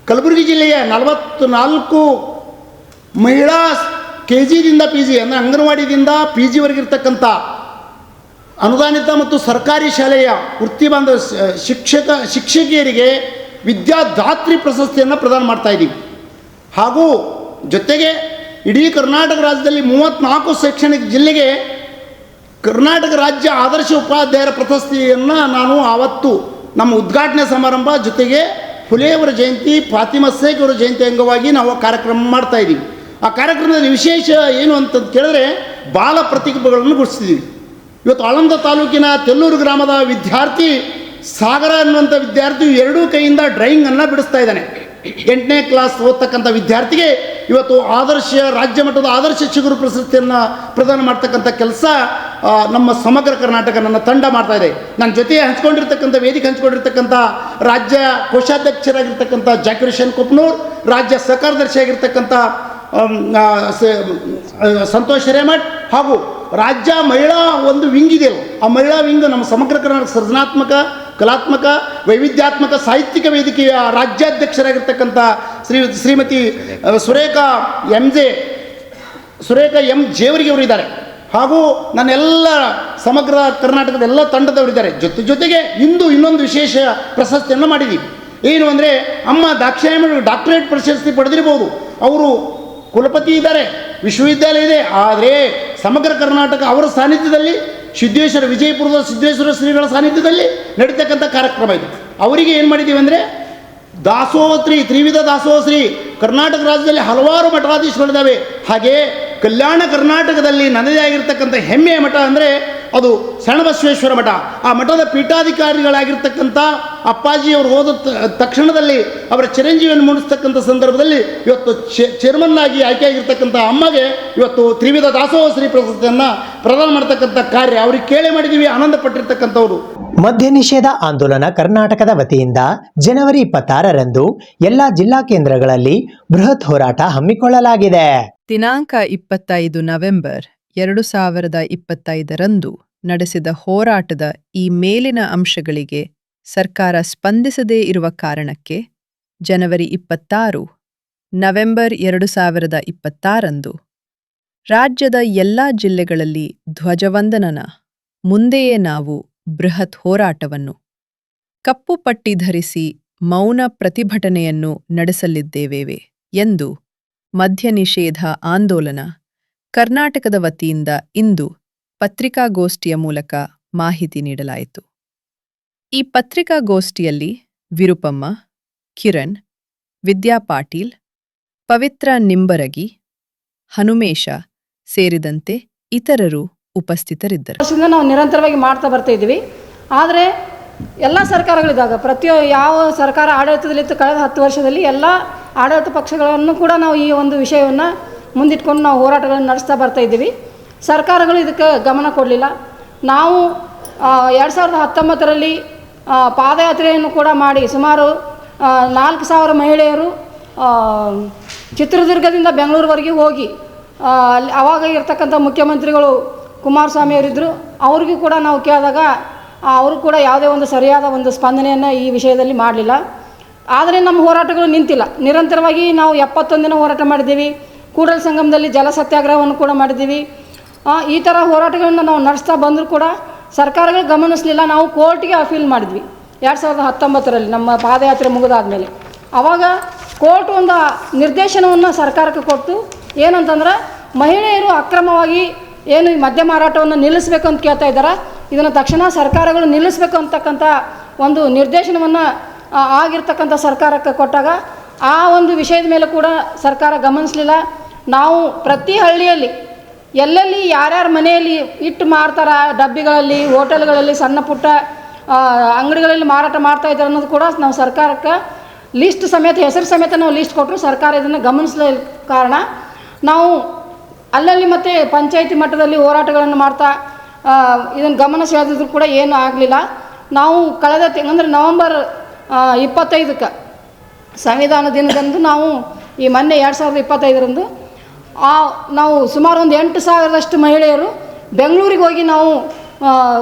ಕಲಬುರಗಿ ಜಿಲ್ಲೆಯ 44 ಮಹಿಳಾ KGದಿಂದ PG ಅಂದರೆ ಅಂಗನವಾಡಿದಿಂದ PGವರೆಗಿರ್ತಕ್ಕಂಥ ಅನುದಾನಿತ ಮತ್ತು ಸರ್ಕಾರಿ ಶಾಲೆಯ ವೃತ್ತಿಬಾಂಧವ ಶಿಕ್ಷಕಿಯರಿಗೆ ವಿದ್ಯಾದಾತ್ರಿ ಪ್ರಶಸ್ತಿಯನ್ನು ಪ್ರದಾನ ಮಾಡ್ತಾ ಇದ್ದೀವಿ. ಹಾಗೂ ಜೊತೆಗೆ ಇಡೀ ಕರ್ನಾಟಕ ರಾಜ್ಯದಲ್ಲಿ 34 ಶೈಕ್ಷಣಿಕ ಜಿಲ್ಲೆಗೆ ಕರ್ನಾಟಕ ರಾಜ್ಯ ಆದರ್ಶ ಉಪಾಧ್ಯಾಯರ ಪ್ರಶಸ್ತಿಯನ್ನು ನಾನು ಆವತ್ತು ನಮ್ಮ ಉದ್ಘಾಟನೆ ಸಮಾರಂಭ ಜೊತೆಗೆ ಫುಲೆಯವರ ಜಯಂತಿ, ಫಾತಿಮಾ ಶೇಖ್ ಅವರ ಜಯಂತಿ ಅಂಗವಾಗಿ ನಾವು ಕಾರ್ಯಕ್ರಮ ಮಾಡ್ತಾ ಇದ್ದೀವಿ. ಆ ಕಾರ್ಯಕ್ರಮದಲ್ಲಿ ವಿಶೇಷ ಏನು ಅಂತಂದು ಕೇಳಿದ್ರೆ ಬಾಲ ಪ್ರತಿಭೆಗಳನ್ನು ಗುರುತಿಸಿದ್ದೀವಿ. ಇವತ್ತು ಆಳಂದ ತಾಲೂಕಿನ ತೆಲ್ಲೂರು ಗ್ರಾಮದ ವಿದ್ಯಾರ್ಥಿ ಸಾಗರ ಅನ್ನುವಂಥ ವಿದ್ಯಾರ್ಥಿ 2 ಕೈಯಿಂದ ಡ್ರಾಯಿಂಗನ್ನು ಬಿಡಿಸ್ತಾ ಇದ್ದಾನೆ. 8ನೇ ಕ್ಲಾಸ್ ಓದ್ತಕ್ಕಂಥ ವಿದ್ಯಾರ್ಥಿಗೆ ಇವತ್ತು ರಾಜ್ಯ ಮಟ್ಟದ ಆದರ್ಶ ಶಿಕ್ಷಕರು ಪ್ರಶಸ್ತಿಯನ್ನು ಪ್ರದಾನ ಮಾಡ್ತಕ್ಕಂಥ ಕೆಲಸ ನಮ್ಮ ಸಮಗ್ರ ಕರ್ನಾಟಕ ನನ್ನ ತಂಡ ಮಾಡ್ತಾ ಇದೆ. ನನ್ನ ಜೊತೆ ವೇದಿಕೆ ಹಂಚ್ಕೊಂಡಿರ್ತಕ್ಕಂಥ ರಾಜ್ಯ ಕೋಶಾಧ್ಯಕ್ಷರಾಗಿರ್ತಕ್ಕಂಥ ಜಾಕಿರ್ ಹುಸೇನ್ ಕೊಪ್ನೂರ್, ರಾಜ್ಯ ಸಹಕಾರದರ್ಶಿಯಾಗಿರ್ತಕ್ಕಂಥ ಸಂತೋಷ್ ಹಿರೇಮಠ್ ಹಾಗೂ ರಾಜ್ಯ ಮಹಿಳಾ ಒಂದು ವಿಂಗ್ ಇದೆಯಲ್ಲ, ಆ ಮಹಿಳಾ ವಿಂಗ್ ನಮ್ಮ ಸಮಗ್ರ ಕರ್ನಾಟಕ ಸೃಜನಾತ್ಮಕ, ಕಲಾತ್ಮಕ, ವೈವಿಧ್ಯಾತ್ಮಕ ಸಾಹಿತ್ಯಿಕ ವೇದಿಕೆಯ ರಾಜ್ಯಾಧ್ಯಕ್ಷರಾಗಿರ್ತಕ್ಕಂಥ ಶ್ರೀಮತಿ ಸುರೇಖಾ ಎಂ ಜೇವರಿಗೆ ಅವರು ಇದ್ದಾರೆ. ಹಾಗೂ ನನ್ನೆಲ್ಲ ಸಮಗ್ರ ಕರ್ನಾಟಕದ ಎಲ್ಲ ತಂಡದವರಿದ್ದಾರೆ. ಜೊತೆಗೆ ಇಂದು ಇನ್ನೊಂದು ವಿಶೇಷ ಪ್ರಶಸ್ತಿಯನ್ನು ಮಾಡಿದ್ದೀವಿ. ಏನು ಅಂದರೆ ಅಮ್ಮ ದಾಕ್ಷಾಯಣಿ ಡಾಕ್ಟರೇಟ್ ಪ್ರಶಸ್ತಿ ಪಡೆದಿರಬಹುದು. ಅವರು ಕುಲಪತಿ ಇದ್ದಾರೆ, ವಿಶ್ವವಿದ್ಯಾಲಯ ಇದೆ. ಆದರೆ ಸಮಗ್ರ ಕರ್ನಾಟಕ ಅವರ ಸಾನ್ನಿಧ್ಯದಲ್ಲಿ ವಿಜಯಪುರದ ಸಿದ್ದೇಶ್ವರ ಶ್ರೀಗಳ ಸಾನ್ನಿಧ್ಯದಲ್ಲಿ ನಡೀತಕ್ಕಂಥ ಕಾರ್ಯಕ್ರಮ ಇದು. ಅವರಿಗೆ ಏನು ಮಾಡಿದ್ದೀವಿ ಅಂದರೆ ದಾಸೋಹಶ್ರೀ, ತ್ರಿವಿಧ ದಾಸೋಹಶ್ರೀ. ಕರ್ನಾಟಕ ರಾಜ್ಯದಲ್ಲಿ ಹಲವಾರು ಮಠಾಧೀಶಗಳಿದ್ದಾವೆ. ಹಾಗೆ ಕಲ್ಯಾಣ ಕರ್ನಾಟಕದಲ್ಲಿ ನನ್ನದೇ ಆಗಿರ್ತಕ್ಕಂಥ ಹೆಮ್ಮೆಯ ಮಠ ಅಂದರೆ ಅದು ಶರಣಬಸವೇಶ್ವರ ಮಠ. ಆ ಮಠದ ಪೀಠಾಧಿಕಾರಿಗಳಾಗಿರ್ತಕ್ಕಂಥ ಅಪ್ಪಾಜಿಯವರು ಹೋದ ತಕ್ಷಣದಲ್ಲಿ ಅವರ ಚಿರಂಜೀವಿಯನ್ನು ಮೂಡಿಸ್ತಕ್ಕಂಥ ಸಂದರ್ಭದಲ್ಲಿ ಇವತ್ತು ಚೇರ್ಮನ್ ಆಗಿ ಆಯ್ಕೆಯಾಗಿರ್ತಕ್ಕಂಥ ಅಮ್ಮಗೆ ಇವತ್ತು ತ್ರಿವಿಧ ದಾಸೋಹ ಶ್ರೀ ಪ್ರಶಸ್ತಿಯನ್ನು ಪ್ರದಾನ ಮಾಡ್ತಕ್ಕಂಥ ಕಾರ್ಯ ಅವ್ರಿಗೆ ಕೇಳಿ ಮಾಡಿದ್ದೀವಿ. ಆನಂದ ಪಟ್ಟಿರ್ತಕ್ಕಂಥವ್ರು ಮದ್ಯ ನಿಷೇಧ ಆಂದೋಲನ ಕರ್ನಾಟಕದ ವತಿಯಿಂದ ಜನವರಿ 26ರಂದು ಎಲ್ಲಾ ಜಿಲ್ಲಾ ಕೇಂದ್ರಗಳಲ್ಲಿ ಬೃಹತ್ ಹೋರಾಟ ಹಮ್ಮಿಕೊಳ್ಳಲಾಗಿದೆ. ದಿನಾಂಕ 25 ನವೆಂಬರ್ 2025ರಂದು ನಡೆಸಿದ ಹೋರಾಟದ ಈ ಮೇಲಿನ ಅಂಶಗಳಿಗೆ ಸರ್ಕಾರ ಸ್ಪಂದಿಸದೇ ಇರುವ ಕಾರಣಕ್ಕೆ ಜನವರಿ 26 ನವೆಂಬರ್ 2026ರಂದು ರಾಜ್ಯದ ಎಲ್ಲಾ ಜಿಲ್ಲೆಗಳಲ್ಲಿ ಧ್ವಜವಂದನನ ಮುಂದೆಯೇ ನಾವು ಬೃಹತ್ ಹೋರಾಟವನ್ನು ಕಪ್ಪು ಪಟ್ಟಿ ಧರಿಸಿ ಮೌನ ಪ್ರತಿಭಟನೆಯನ್ನು ನಡೆಸಲಿದ್ದೇವೆ ಎಂದು ಮದ್ಯ ನಿಷೇಧ ಆಂದೋಲನ ಕರ್ನಾಟಕದ ವತಿಯಿಂದ ಇಂದು ಪತ್ರಿಕಾಗೋಷ್ಠಿಯ ಮೂಲಕ ಮಾಹಿತಿ ನೀಡಲಾಯಿತು. ಈ ಪತ್ರಿಕಾಗೋಷ್ಠಿಯಲ್ಲಿ ವಿರುಪಮ್ಮ, ಕಿರಣ್, ವಿದ್ಯಾ ಪಾಟೀಲ್, ಪವಿತ್ರ ನಿಂಬರಗಿ, ಹನುಮೇಶ ಸೇರಿದಂತೆ ಇತರರು ಉಪಸ್ಥಿತರಿದ್ದರು. ನಾವು ನಿರಂತರವಾಗಿ ಮಾಡ್ತಾ ಬರ್ತಾ ಇದ್ದೀವಿ. ಆದರೆ ಎಲ್ಲ ಸರ್ಕಾರಗಳಿದ್ದಾಗ ಯಾವ ಸರ್ಕಾರ ಆಡಳಿತದಲ್ಲಿತ್ತು ಕಳೆದ 10 ವರ್ಷದಲ್ಲಿ ಎಲ್ಲ ಆಡಳಿತ ಪಕ್ಷಗಳನ್ನು ಕೂಡ ನಾವು ಈ ಒಂದು ವಿಷಯವನ್ನು ಮುಂದಿಟ್ಕೊಂಡು ನಾವು ಹೋರಾಟಗಳನ್ನು ನಡೆಸ್ತಾ ಬರ್ತಾ ಇದ್ದೀವಿ. ಸರ್ಕಾರಗಳು ಇದಕ್ಕೆ ಗಮನ ಕೊಡಲಿಲ್ಲ. ನಾವು 2019ರಲ್ಲಿ ಪಾದಯಾತ್ರೆಯನ್ನು ಕೂಡ ಮಾಡಿ ಸುಮಾರು 4,000 ಮಹಿಳೆಯರು ಚಿತ್ರದುರ್ಗದಿಂದ ಬೆಂಗಳೂರುವರೆಗೆ ಹೋಗಿ ಆವಾಗ ಇರ್ತಕ್ಕಂಥ ಮುಖ್ಯಮಂತ್ರಿಗಳು ಕುಮಾರಸ್ವಾಮಿ ಅವರಿದ್ದರು. ಅವ್ರಿಗೂ ಕೂಡ ನಾವು ಕೇಳಿದಾಗ ಅವರು ಕೂಡ ಯಾವುದೇ ಒಂದು ಸರಿಯಾದ ಒಂದು ಸ್ಪಂದನೆಯನ್ನು ಈ ವಿಷಯದಲ್ಲಿ ಮಾಡಲಿಲ್ಲ. ಆದರೆ ನಮ್ಮ ಹೋರಾಟಗಳು ನಿಂತಿಲ್ಲ. ನಿರಂತರವಾಗಿ ನಾವು 71 ದಿನ ಹೋರಾಟ ಮಾಡಿದ್ದೀವಿ. ಕೂಡಲ ಸಂಗಮದಲ್ಲಿ ಜಲ ಸತ್ಯಾಗ್ರಹವನ್ನು ಕೂಡ ಮಾಡಿದ್ದೀವಿ. ಈ ಥರ ಹೋರಾಟಗಳನ್ನು ನಾವು ನಡೆಸ್ತಾ ಬಂದರೂ ಕೂಡ ಸರ್ಕಾರಗಳು ಗಮನಿಸಲಿಲ್ಲ. ನಾವು ಕೋರ್ಟ್ಗೆ ಅಪೀಲ್ ಮಾಡಿದ್ವಿ 2019ರಲ್ಲಿ ನಮ್ಮ ಪಾದಯಾತ್ರೆ ಮುಗಿದಾದ್ಮೇಲೆ. ಆವಾಗ ಕೋರ್ಟ್ ಒಂದು ನಿರ್ದೇಶನವನ್ನು ಸರ್ಕಾರಕ್ಕೆ ಕೊಟ್ಟು ಏನಂತಂದ್ರೆ ಮಹಿಳೆಯರು ಅಕ್ರಮವಾಗಿ ಏನು ಈ ಮದ್ಯ ಮಾರಾಟವನ್ನು ನಿಲ್ಲಿಸಬೇಕು ಅಂತ ಕೇಳ್ತಾ ಇದ್ದಾರೆ. ಇದನ್ನು ತಕ್ಷಣ ಸರ್ಕಾರಗಳು ನಿಲ್ಲಿಸಬೇಕು ಅಂತಕ್ಕಂಥ ಒಂದು ನಿರ್ದೇಶನವನ್ನು ಆಗಿರ್ತಕ್ಕಂಥ ಸರ್ಕಾರಕ್ಕೆ ಕೊಟ್ಟಾಗ ಆ ಒಂದು ವಿಷಯದ ಮೇಲೆ ಕೂಡ ಸರ್ಕಾರ ಗಮನಿಸಲಿಲ್ಲ. ನಾವು ಪ್ರತಿ ಹಳ್ಳಿಯಲ್ಲಿ ಎಲ್ಲೆಲ್ಲಿ ಯಾರ್ಯಾರ ಮನೆಯಲ್ಲಿ ಇಟ್ಟು ಮಾರ್ತಾರ, ಡಬ್ಬಿಗಳಲ್ಲಿ, ಹೋಟೆಲ್ಗಳಲ್ಲಿ, ಸಣ್ಣ ಪುಟ್ಟ ಅಂಗಡಿಗಳಲ್ಲಿ ಮಾರಾಟ ಮಾಡ್ತಾ ಇದ್ದಾರೆ ಅನ್ನೋದು ಕೂಡ ನಾವು ಸರ್ಕಾರಕ್ಕೆ ಲಿಸ್ಟ್ ಸಮೇತ ಹೆಸರು ಸಮೇತ ನಾವು ಲಿಸ್ಟ್ ಕೊಟ್ಟರು. ಸರ್ಕಾರ ಇದನ್ನು ಗಮನಿಸಲ ಕಾರಣ ನಾವು ಅಲ್ಲಲ್ಲಿ ಮತ್ತು ಪಂಚಾಯಿತಿ ಮಟ್ಟದಲ್ಲಿ ಹೋರಾಟಗಳನ್ನು ಮಾಡ್ತಾ ಇದನ್ನು ಗಮನ ಸೆಳೆದಿದ್ರು ಕೂಡ ಏನೂ ಆಗಲಿಲ್ಲ. ನಾವು ಕಳೆದ ಅಂದರೆ ನವಂಬರ್ 25ಕ್ಕೆ ಸಂವಿಧಾನ ದಿನದಂದು ನಾವು ಈ ಮೊನ್ನೆ 2025ರಂದು ನಾವು ಸುಮಾರು ಒಂದು 8,000ರಷ್ಟು ಮಹಿಳೆಯರು ಬೆಂಗಳೂರಿಗೆ ಹೋಗಿ ನಾವು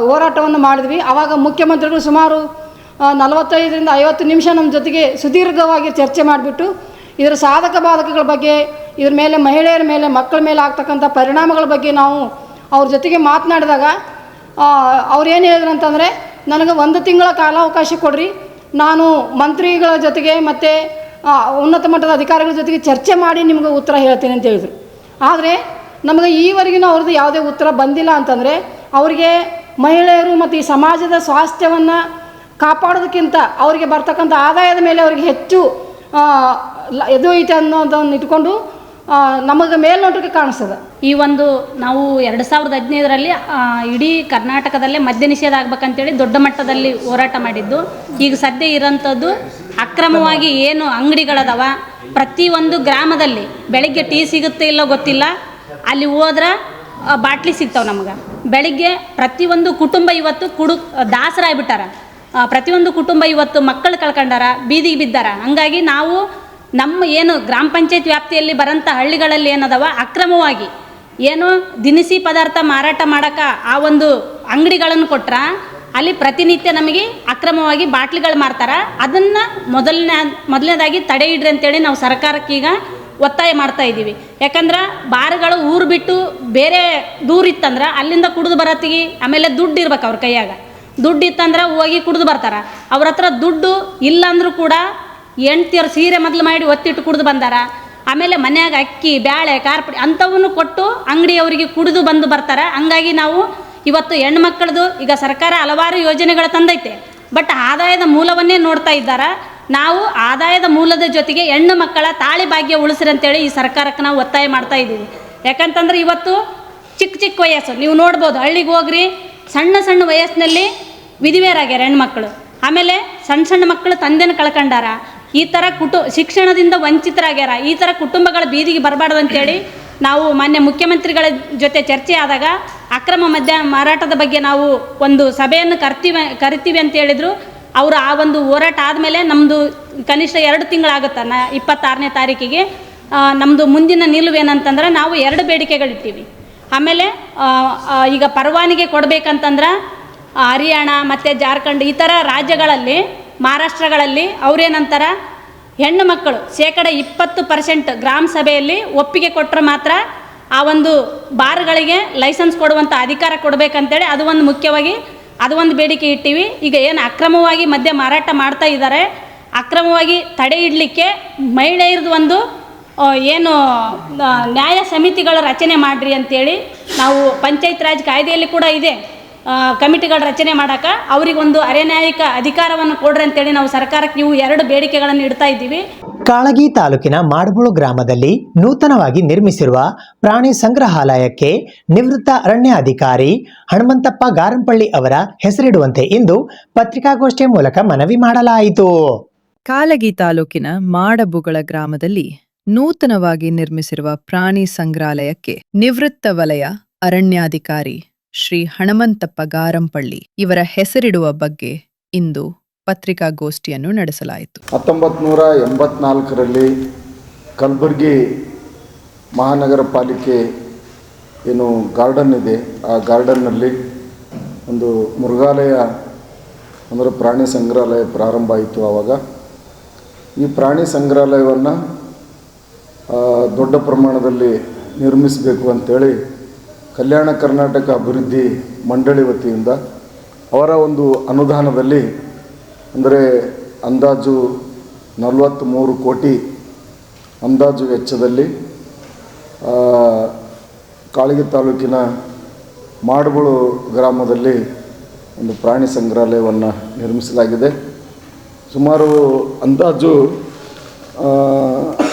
ಹೋರಾಟವನ್ನು ಮಾಡಿದ್ವಿ. ಆವಾಗ ಮುಖ್ಯಮಂತ್ರಿಗಳು ಸುಮಾರು 45ರಿಂದ 50 ನಿಮಿಷ ನಮ್ಮ ಜೊತೆಗೆ ಸುದೀರ್ಘವಾಗಿ ಚರ್ಚೆ ಮಾಡಿಬಿಟ್ಟು ಇದರ ಸಾಧಕ ಬಾಧಕಗಳ ಬಗ್ಗೆ, ಇದ್ರ ಮೇಲೆ ಮಹಿಳೆಯರ ಮೇಲೆ, ಮಕ್ಕಳ ಮೇಲೆ ಆಗ್ತಕ್ಕಂಥ ಪರಿಣಾಮಗಳ ಬಗ್ಗೆ ನಾವು ಅವ್ರ ಜೊತೆಗೆ ಮಾತನಾಡಿದಾಗ ಅವ್ರೇನು ಹೇಳಿದ್ರು ಅಂತಂದರೆ, ನನಗೆ 1 ತಿಂಗಳ ಕಾಲಾವಕಾಶ ಕೊಡ್ರಿ, ನಾನು ಮಂತ್ರಿಗಳ ಜೊತೆಗೆ ಮತ್ತು ಉನ್ನತ ಮಟ್ಟದ ಅಧಿಕಾರಿಗಳ ಜೊತೆಗೆ ಚರ್ಚೆ ಮಾಡಿ ನಿಮಗೆ ಉತ್ತರ ಹೇಳ್ತೀನಿ ಅಂತ ಹೇಳಿದರು. ಆದರೆ ನಮಗೆ ಈವರೆಗಿನೂ ಅವ್ರದ್ದು ಯಾವುದೇ ಉತ್ತರ ಬಂದಿಲ್ಲ. ಅಂತಂದರೆ ಅವರಿಗೆ ಮಹಿಳೆಯರು ಮತ್ತು ಈ ಸಮಾಜದ ಸ್ವಾಸ್ಥ್ಯವನ್ನು ಕಾಪಾಡೋದಕ್ಕಿಂತ ಅವರಿಗೆ ಬರ್ತಕ್ಕಂಥ ಆದಾಯದ ಮೇಲೆ ಅವರಿಗೆ ಹೆಚ್ಚು ಇದು ಐತೆ ಅನ್ನೋದನ್ನು ಇಟ್ಕೊಂಡು ನಮಗೆ ಮೇಲ್ನೋಟಕ್ಕೆ ಕಾಣಿಸ್ತದೆ. ಈ ಒಂದು ನಾವು 2015ರಲ್ಲಿ ಇಡೀ ಕರ್ನಾಟಕದಲ್ಲೇ ಮದ್ಯ ನಿಷೇಧ ಆಗ್ಬೇಕಂತೇಳಿ ದೊಡ್ಡ ಮಟ್ಟದಲ್ಲಿ ಹೋರಾಟ ಮಾಡಿದ್ದು. ಈಗ ಸದ್ಯ ಇರೋಂಥದ್ದು ಅಕ್ರಮವಾಗಿ ಏನು ಅಂಗಡಿಗಳದಾವ, ಪ್ರತಿಯೊಂದು ಗ್ರಾಮದಲ್ಲಿ ಬೆಳಿಗ್ಗೆ ಟೀ ಸಿಗುತ್ತೆ ಇಲ್ಲೋ ಗೊತ್ತಿಲ್ಲ, ಅಲ್ಲಿ ಹೋದ್ರೆ ಬಾಟ್ಲಿ ಸಿಗ್ತಾವೆ ನಮಗೆ. ಬೆಳಿಗ್ಗೆ ಪ್ರತಿಯೊಂದು ಕುಟುಂಬ ಇವತ್ತು ದಾಸರಾಗ್ಬಿಟ್ಟಾರ. ಪ್ರತಿಯೊಂದು ಕುಟುಂಬ ಇವತ್ತು ಮಕ್ಕಳು ಕಳ್ಕೊಂಡಾರ, ಬೀದಿಗೆ ಬಿದ್ದಾರ. ಹಂಗಾಗಿ ನಾವು ನಮ್ಮ ಏನು ಗ್ರಾಮ ಪಂಚಾಯತ್ ವ್ಯಾಪ್ತಿಯಲ್ಲಿ ಬರೋಂಥ ಹಳ್ಳಿಗಳಲ್ಲಿ ಏನದವ ಅಕ್ರಮವಾಗಿ ಏನು ದಿನಸಿ ಪದಾರ್ಥ ಮಾರಾಟ ಮಾಡೋಕೆ ಆ ಒಂದು ಅಂಗಡಿಗಳನ್ನು ಕೊಟ್ರ ಅಲ್ಲಿ ಪ್ರತಿನಿತ್ಯ ನಮಗೆ ಅಕ್ರಮವಾಗಿ ಬಾಟ್ಲಿಗಳು ಮಾರ್ತಾರೆ. ಅದನ್ನು ಮೊದಲನೇದಾಗಿ ತಡೆ ಇಡ್ರಿ ಅಂತೇಳಿ ನಾವು ಸರ್ಕಾರಕ್ಕೀಗ ಒತ್ತಾಯ ಮಾಡ್ತಾ ಇದ್ದೀವಿ. ಯಾಕಂದ್ರೆ ಬಾರ್ಗಳು ಊರು ಬಿಟ್ಟು ಬೇರೆ ದೂರ ಇತ್ತಂದ್ರೆ ಅಲ್ಲಿಂದ ಕುಡಿದು ಬರತ್ತಿಗೆ ಆಮೇಲೆ ದುಡ್ಡು ಇರ್ಬೇಕು ಅವ್ರ ಕೈಯಾಗ. ದುಡ್ಡು ಇತ್ತಂದ್ರೆ ಹೋಗಿ ಕುಡಿದು ಬರ್ತಾರೆ. ಅವ್ರ ಹತ್ರ ದುಡ್ಡು ಇಲ್ಲಾಂದ್ರೂ ಕೂಡ ಹೆಂಡ್ತಿಯರು ಸೀರೆ ಮೊದಲು ಮಾಡಿ ಒತ್ತಿಟ್ಟು ಕುಡಿದು ಬಂದಾರ. ಆಮೇಲೆ ಮನ್ಯಾಗ ಅಕ್ಕಿ, ಬ್ಯಾಳೆ, ಕಾರ್ಪುಡಿ ಅಂಥವನ್ನು ಕೊಟ್ಟು ಅಂಗಡಿಯವರಿಗೆ ಕುಡಿದು ಬಂದು ಬರ್ತಾರೆ. ಹಂಗಾಗಿ ನಾವು ಇವತ್ತು ಹೆಣ್ಮಕ್ಳದು ಈಗ ಸರ್ಕಾರ ಹಲವಾರು ಯೋಜನೆಗಳು ತಂದೈತೆ, ಬಟ್ ಆದಾಯದ ಮೂಲವನ್ನೇ ನೋಡ್ತಾ ಇದ್ದಾರೆ. ನಾವು ಆದಾಯದ ಮೂಲದ ಜೊತೆಗೆ ಹೆಣ್ಣು ಮಕ್ಕಳ ತಾಳಿ ಭಾಗ್ಯ ಉಳಿಸ್ರಿ ಅಂತೇಳಿ ಈ ಸರ್ಕಾರಕ್ಕೆ ನಾವು ಒತ್ತಾಯ ಮಾಡ್ತಾ ಇದ್ದೀವಿ. ಯಾಕಂತಂದ್ರೆ ಇವತ್ತು ಚಿಕ್ಕ ಚಿಕ್ಕ ವಯಸ್ಸು ನೀವು ನೋಡ್ಬೋದು, ಹಳ್ಳಿಗೆ ಹೋಗ್ರಿ, ಸಣ್ಣ ಸಣ್ಣ ವಯಸ್ಸಿನಲ್ಲಿ ವಿಧಿವೇರಾಗ್ಯಾರ ಹೆಣ್ಮಕ್ಳು. ಆಮೇಲೆ ಸಣ್ಣ ಸಣ್ಣ ಮಕ್ಕಳು ತಂದೆನ ಕಳ್ಕೊಂಡಾರ. ಈ ಥರ ಶಿಕ್ಷಣದಿಂದ ವಂಚಿತರಾಗ್ಯಾರ. ಈ ಥರ ಕುಟುಂಬಗಳ ಬೀದಿಗೆ ಬರಬಾರ್ದು ಅಂತೇಳಿ ನಾವು ಮಾನ್ಯ ಮುಖ್ಯಮಂತ್ರಿಗಳ ಜೊತೆ ಚರ್ಚೆ ಆದಾಗ ಅಕ್ರಮ ಮದ್ಯ ಮಾರಾಟದ ಬಗ್ಗೆ ನಾವು ಒಂದು ಸಭೆಯನ್ನು ಕರಿತೀವಿ ಅಂತ ಹೇಳಿದರು. ಅವರು ಆ ಒಂದು ಹೋರಾಟ ಆದಮೇಲೆ ನಮ್ಮದು ಕನಿಷ್ಠ 2 ತಿಂಗಳಾಗುತ್ತೆ. 26ನೇ ತಾರೀಕಿಗೆ ನಮ್ಮದು ಮುಂದಿನ ನಿಲುವೇನಂತಂದ್ರೆ ನಾವು 2 ಬೇಡಿಕೆಗಳಿರ್ತೀವಿ. ಆಮೇಲೆ ಈಗ ಪರವಾನಗಿ ಕೊಡಬೇಕಂತಂದ್ರೆ ಹರಿಯಾಣ ಮತ್ತು ಜಾರ್ಖಂಡ್ ಈ ಥರ ರಾಜ್ಯಗಳಲ್ಲಿ, ಮಹಾರಾಷ್ಟ್ರಗಳಲ್ಲಿ ಅವ್ರೇನಂತಾರೆ, ಹೆಣ್ಣು ಮಕ್ಕಳು 20% ಗ್ರಾಮ ಸಭೆಯಲ್ಲಿ ಒಪ್ಪಿಗೆ ಕೊಟ್ಟರೆ ಮಾತ್ರ ಆ ಒಂದು ಬಾರ್ಗಳಿಗೆ ಲೈಸೆನ್ಸ್ ಕೊಡುವಂಥ ಅಧಿಕಾರ ಕೊಡಬೇಕಂತೇಳಿ ಅದು ಒಂದು ಮುಖ್ಯವಾಗಿ ಅದು ಒಂದು ಬೇಡಿಕೆ ಇಟ್ಟಿವಿ. ಈಗ ಏನು ಅಕ್ರಮವಾಗಿ ಮದ್ಯ ಮಾರಾಟ ಮಾಡ್ತಾ ಇದ್ದಾರೆ, ಅಕ್ರಮವಾಗಿ ತಡೆ ಇಡಲಿಕ್ಕೆ ಮಹಿಳೆಯರದು ಒಂದು ಏನು ನ್ಯಾಯ ಸಮಿತಿಗಳ ರಚನೆ ಮಾಡಿರಿ ಅಂತೇಳಿ ನಾವು ಪಂಚಾಯತ್ ರಾಜ್ ಕಾಯ್ದೆಯಲ್ಲಿ ಕೂಡ ಇದೆ, ಕಮಿಟಿಗಳ ರಚನೆ ಮಾಡೋಕೆ ಅವರಿಗೊಂದು ಅರೆನ್ಯಾಯಿಕ ಅಧಿಕಾರವನ್ನು ಕೊಡ್ರಿ ಅಂತೇಳಿ ನಾವು ಸರ್ಕಾರಕ್ಕೆ ಇವು 2 ಬೇಡಿಕೆಗಳನ್ನು ಇಡ್ತಾ ಇದ್ದೀವಿ. ಕಾಳಗಿ ತಾಲೂಕಿನ ಮಾಡಬುಳು ಗ್ರಾಮದಲ್ಲಿ ನೂತನವಾಗಿ ನಿರ್ಮಿಸಿರುವ ಪ್ರಾಣಿ ಸಂಗ್ರಹಾಲಯಕ್ಕೆ ನಿವೃತ್ತ ಅರಣ್ಯಾಧಿಕಾರಿ ಹನುಮಂತಪ್ಪ ಗಾರಂಪಳ್ಳಿ ಅವರ ಹೆಸರಿಡುವಂತೆ ಇಂದು ಪತ್ರಿಕಾಗೋಷ್ಠಿಯ ಮೂಲಕ ಮನವಿ ಮಾಡಲಾಯಿತು. ಕಾಳಗಿ ತಾಲೂಕಿನ ಮಾಡಬುಗಳ ಗ್ರಾಮದಲ್ಲಿ ನೂತನವಾಗಿ ನಿರ್ಮಿಸಿರುವ ಪ್ರಾಣಿ ಸಂಗ್ರಹಾಲಯಕ್ಕೆ ನಿವೃತ್ತ ವಲಯ ಅರಣ್ಯಾಧಿಕಾರಿ ಶ್ರೀ ಹನುಮಂತಪ್ಪ ಗಾರಂಪಳ್ಳಿ ಇವರ ಹೆಸರಿಡುವ ಬಗ್ಗೆ ಇಂದು ಪತ್ರಿಕಾಗೋಷ್ಠಿಯನ್ನು ನಡೆಸಲಾಯಿತು. 1984ರಲ್ಲಿ ಕಲಬುರಗಿ ಮಹಾನಗರ ಪಾಲಿಕೆ ಏನು ಗಾರ್ಡನ್ ಇದೆ, ಆ ಗಾರ್ಡನ್ನಲ್ಲಿ ಒಂದು ಮೃಗಾಲಯ ಅಂದರೆ ಪ್ರಾಣಿ ಸಂಗ್ರಹಾಲಯ ಪ್ರಾರಂಭ ಆಯಿತು. ಆವಾಗ ಈ ಪ್ರಾಣಿ ಸಂಗ್ರಹಾಲಯವನ್ನು ದೊಡ್ಡ ಪ್ರಮಾಣದಲ್ಲಿ ನಿರ್ಮಿಸಬೇಕು ಅಂಥೇಳಿ ಕಲ್ಯಾಣ ಕರ್ನಾಟಕ ಅಭಿವೃದ್ಧಿ ಮಂಡಳಿ ವತಿಯಿಂದ ಅವರ ಒಂದು ಅನುದಾನದಲ್ಲಿ, ಅಂದರೆ ಅಂದಾಜು 43 ಕೋಟಿ ಅಂದಾಜು ವೆಚ್ಚದಲ್ಲಿ ಕಾಳಗಿ ತಾಲೂಕಿನ ಮಾಡಬುಳು ಗ್ರಾಮದಲ್ಲಿ ಒಂದು ಪ್ರಾಣಿ ಸಂಗ್ರಹಾಲಯವನ್ನು ನಿರ್ಮಿಸಲಾಗಿದೆ. ಸುಮಾರು ಅಂದಾಜು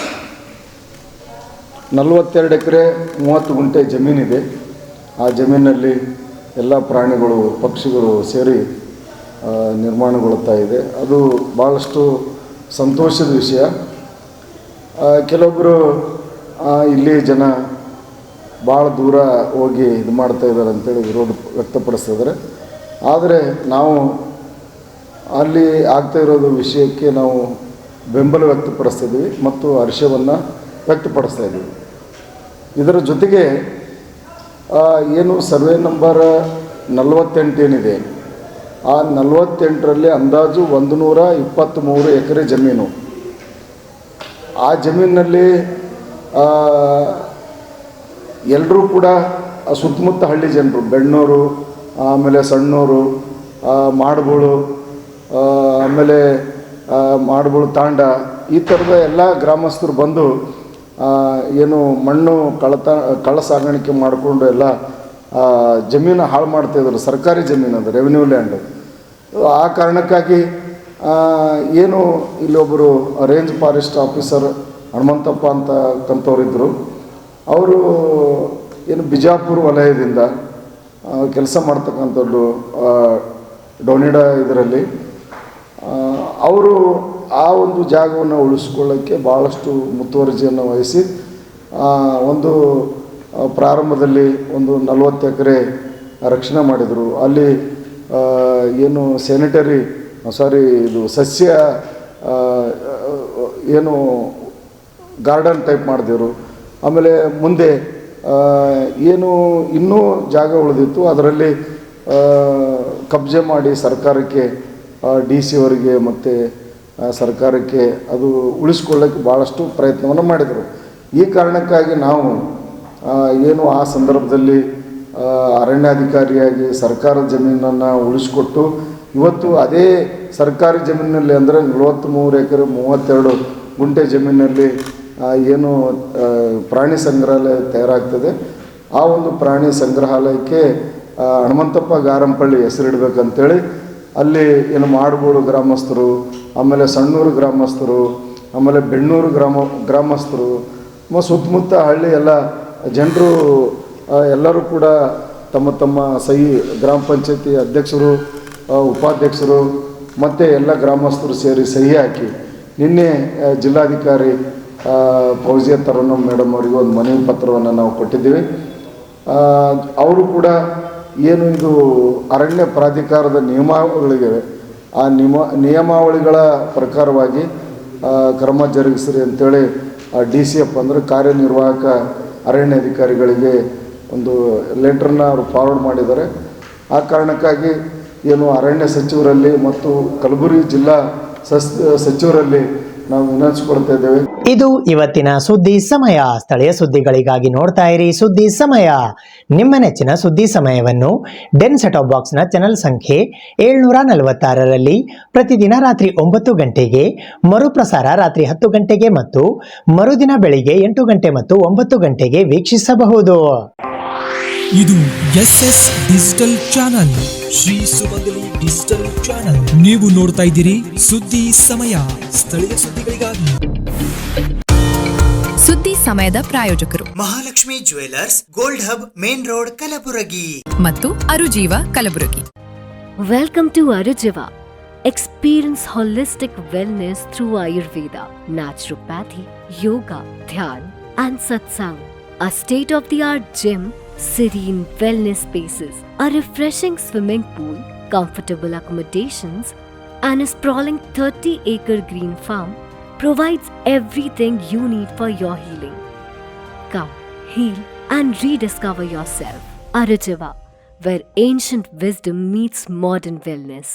42 ಎಕರೆ 30 ಗುಂಟೆ ಜಮೀನಿದೆ. ಆ ಜಮೀನಲ್ಲಿ ಎಲ್ಲ ಪ್ರಾಣಿಗಳು, ಪಕ್ಷಿಗಳು ಸೇರಿ ನಿರ್ಮಾಣಗೊಳ್ಳುತ್ತಾ ಇದೆ. ಅದು ಭಾಳಷ್ಟು ಸಂತೋಷದ ವಿಷಯ. ಕೆಲವೊಬ್ಬರು ಇಲ್ಲಿ ಜನ ಭಾಳ ದೂರ ಹೋಗಿ ಇದು ಮಾಡ್ತಾಯಿದ್ದಾರೆ ಅಂತೇಳಿ ವಿರೋಧ ವ್ಯಕ್ತಪಡಿಸ್ತಿದ್ದಾರೆ. ಆದರೆ ನಾವು ಅಲ್ಲಿ ಆಗ್ತಾ ಇರೋದು ವಿಷಯಕ್ಕೆ ನಾವು ಬೆಂಬಲ ವ್ಯಕ್ತಪಡಿಸ್ತಿದ್ವಿ ಮತ್ತು ಹರ್ಷವನ್ನು ವ್ಯಕ್ತಪಡಿಸ್ತಾ ಇದ್ದೀವಿ. ಇದರ ಜೊತೆಗೆ ಏನು ಸರ್ವೆ ನಂಬರ್ 48 ಏನಿದೆ, ಆ 48ರಲ್ಲಿ ಅಂದಾಜು 123 ಎಕರೆ ಜಮೀನು. ಆ ಜಮೀನಿನಲ್ಲಿ ಎಲ್ಲರೂ ಕೂಡ ಸುತ್ತಮುತ್ತ ಹಳ್ಳಿ ಜನರು, ಬೆಣ್ಣೂರು, ಆಮೇಲೆ ಸಣ್ಣೂರು, ಮಾಡಬುಳು, ಆಮೇಲೆ ಮಾಡಬುಳು ತಾಂಡ, ಈ ಥರದ ಎಲ್ಲ ಗ್ರಾಮಸ್ಥರು ಬಂದು ಏನು ಮಣ್ಣು ಕಳ್ಳ ಸಾಗಾಣಿಕೆ ಮಾಡಿಕೊಂಡು ಎಲ್ಲ ಜಮೀನು ಹಾಳು ಮಾಡ್ತಾಯಿದ್ರು. ಸರ್ಕಾರಿ ಜಮೀನು ಅದು, ರೆವಿನ್ಯೂ ಲ್ಯಾಂಡು. ಆ ಕಾರಣಕ್ಕಾಗಿ ಏನು ಇಲ್ಲೊಬ್ಬರು ರೇಂಜ್ ಫಾರೆಸ್ಟ್ ಆಫೀಸರ್ ಹನುಮಂತಪ್ಪ ಅಂತಕ್ಕಂಥವ್ರಿದ್ದರು. ಅವರು ಏನು ಬಿಜಾಪುರ ವಲಯದಿಂದ ಕೆಲಸ ಮಾಡ್ತಕ್ಕಂಥದ್ದು ಡೊನಿಡಾ ಇದರಲ್ಲಿ, ಅವರು ಆ ಒಂದು ಜಾಗವನ್ನು ಉಳಿಸ್ಕೊಳ್ಳೋಕ್ಕೆ ಭಾಳಷ್ಟು ಮುತುವರ್ಜಿಯನ್ನು ವಹಿಸಿ ಒಂದು ಪ್ರಾರಂಭದಲ್ಲಿ ಒಂದು 40 ಎಕರೆ ರಕ್ಷಣೆ ಮಾಡಿದರು. ಅಲ್ಲಿ ಏನು ಇದು ಸಸ್ಯ ಏನು ಗಾರ್ಡನ್ ಟೈಪ್ ಮಾಡಿದೆವು. ಆಮೇಲೆ ಮುಂದೆ ಏನು ಇನ್ನೂ ಜಾಗ ಉಳಿದಿತ್ತು, ಅದರಲ್ಲಿ ಕಬ್ಜೆ ಮಾಡಿ ಸರ್ಕಾರಕ್ಕೆ DC ಅವರಿಗೆ ಮತ್ತು ಸರ್ಕಾರಕ್ಕೆ ಅದು ಉಳಿಸ್ಕೊಳ್ಳೋಕ್ಕೆ ಭಾಳಷ್ಟು ಪ್ರಯತ್ನವನ್ನು ಮಾಡಿದರು. ಈ ಕಾರಣಕ್ಕಾಗಿ ನಾವು ಏನು ಆ ಸಂದರ್ಭದಲ್ಲಿ ಅರಣ್ಯಾಧಿಕಾರಿಯಾಗಿ ಸರ್ಕಾರದ ಜಮೀನನ್ನು ಉಳಿಸ್ಕೊಟ್ಟು ಇವತ್ತು ಅದೇ ಸರ್ಕಾರಿ ಜಮೀನಿನಲ್ಲಿ ಅಂದರೆ 43 ಎಕರೆ 32 ಗುಂಟೆ ಜಮೀನಲ್ಲಿ ಏನು ಪ್ರಾಣಿ ಸಂಗ್ರಹಾಲಯ ತಯಾರಾಗ್ತದೆ, ಆ ಒಂದು ಪ್ರಾಣಿ ಸಂಗ್ರಹಾಲಯಕ್ಕೆ ಹನುಮಂತಪ್ಪ ಗಾರಂಪಳ್ಳಿ ಹೆಸರಿಡಬೇಕಂತೇಳಿ ಅಲ್ಲಿ ಏನು ಮಾಡಬೂಳು ಗ್ರಾಮಸ್ಥರು, ಆಮೇಲೆ ಸಣ್ಣೂರು ಗ್ರಾಮಸ್ಥರು, ಆಮೇಲೆ ಬೆಣ್ಣೂರು ಗ್ರಾಮಸ್ಥರು, ಸುತ್ತಮುತ್ತ ಹಳ್ಳಿ ಎಲ್ಲ ಜನರು ಎಲ್ಲರೂ ಕೂಡ ತಮ್ಮ ತಮ್ಮ ಸಹಿ, ಗ್ರಾಮ ಪಂಚಾಯತಿ ಅಧ್ಯಕ್ಷರು, ಉಪಾಧ್ಯಕ್ಷರು ಮತ್ತು ಎಲ್ಲ ಗ್ರಾಮಸ್ಥರು ಸೇರಿ ಸಹಿ ಹಾಕಿ ನಿನ್ನೆ ಜಿಲ್ಲಾಧಿಕಾರಿ ಫೌಜಿಯಾ ತರನ್ನಂ ಮೇಡಮ್ ಅವರಿಗೆ ಒಂದು ಮನವಿ ಪತ್ರವನ್ನು ನಾವು ಕೊಟ್ಟಿದ್ದೀವಿ. ಅವರು ಕೂಡ ಏನು ಇದು ಅರಣ್ಯ ಪ್ರಾಧಿಕಾರದ ನಿಯಮಾವಳಿಗಳಿವೆ, ಆ ನಿಯಮಾವಳಿಗಳ ಪ್ರಕಾರವಾಗಿ ಕ್ರಮ ಜರುಗಿಸ್ರಿ ಅಂತೇಳಿ DCF ಅಂದರೆ ಕಾರ್ಯನಿರ್ವಾಹಕ ಅರಣ್ಯ ಅಧಿಕಾರಿಗಳಿಗೆ ಒಂದು ಲೆಟ್ರನ್ನ ಅವರು ಫಾರ್ವರ್ಡ್ ಮಾಡಿದ್ದಾರೆ. ಆ ಕಾರಣಕ್ಕಾಗಿ ಏನು ಅರಣ್ಯ ಸಚಿವರಲ್ಲಿ ಮತ್ತು ಕಲಬುರಗಿ ಜಿಲ್ಲಾ ಸಚಿವರಲ್ಲಿ ನಾವು ವಿನಂತಿಸಿಕೊಳ್ತಾ ಇದ್ದೇವೆ. ಇದು ಇವತ್ತಿನ ಸುದ್ದಿ ಸಮಯ. ಸ್ಥಳೀಯ ಸುದ್ದಿಗಳಿಗಾಗಿ ನೋಡ್ತಾ ಇರಿ ಸುದ್ದಿ ಸಮಯ. ನಿಮ್ಮ ನೆಚ್ಚಿನ ಸುದ್ದಿ ಸಮಯವನ್ನು ಡೆನ್ ಸೆಟ್ ಆಫ್ ಬಾಕ್ಸ್ನ ಚಾನೆಲ್ ಸಂಖ್ಯೆ 746ರಲ್ಲಿ ಪ್ರತಿದಿನ ರಾತ್ರಿ 9 ಗಂಟೆಗೆ, ಮರುಪ್ರಸಾರ ರಾತ್ರಿ 10 ಗಂಟೆಗೆ ಮತ್ತು ಮರುದಿನ ಬೆಳಿಗ್ಗೆ 8 ಗಂಟೆ ಮತ್ತು 9 ಗಂಟೆಗೆ ವೀಕ್ಷಿಸಬಹುದು. ಇದು SS ಡಿಜಿಟಲ್ ಚಾನಲ್, ಶ್ರೀ ಸುಮಂಗಲಿ ಡಿಜಿಟಲ್ ಚಾನಲ್. ನೀವು ನೋಡ್ತಾ ಇದ್ದೀರಿ ಸುದ್ದಿ ಸಮಯ, ಸ್ಥಳೀಯ ಸುದ್ದಿಗಳಿಗಾಗಿ. ಸುದ್ದಿ ಸಮಯದ ಪ್ರಾಯೋಜಕರು Mahalakshmi jewellers, gold hub, main road, Kalaburagi ಮತ್ತು ಅರುಜೀವ Kalaburagi. Welcome to Arujiva. Experience holistic wellness through Ayurveda, naturopathy, yoga, dhyan, and satsang. A state-of-the-art gym, serene wellness spaces, a refreshing swimming pool, comfortable accommodations, and a sprawling 30-acre green farm provides everything you need for your healing. Come, heal, and rediscover yourself. Arujiva, where ancient wisdom meets modern wellness.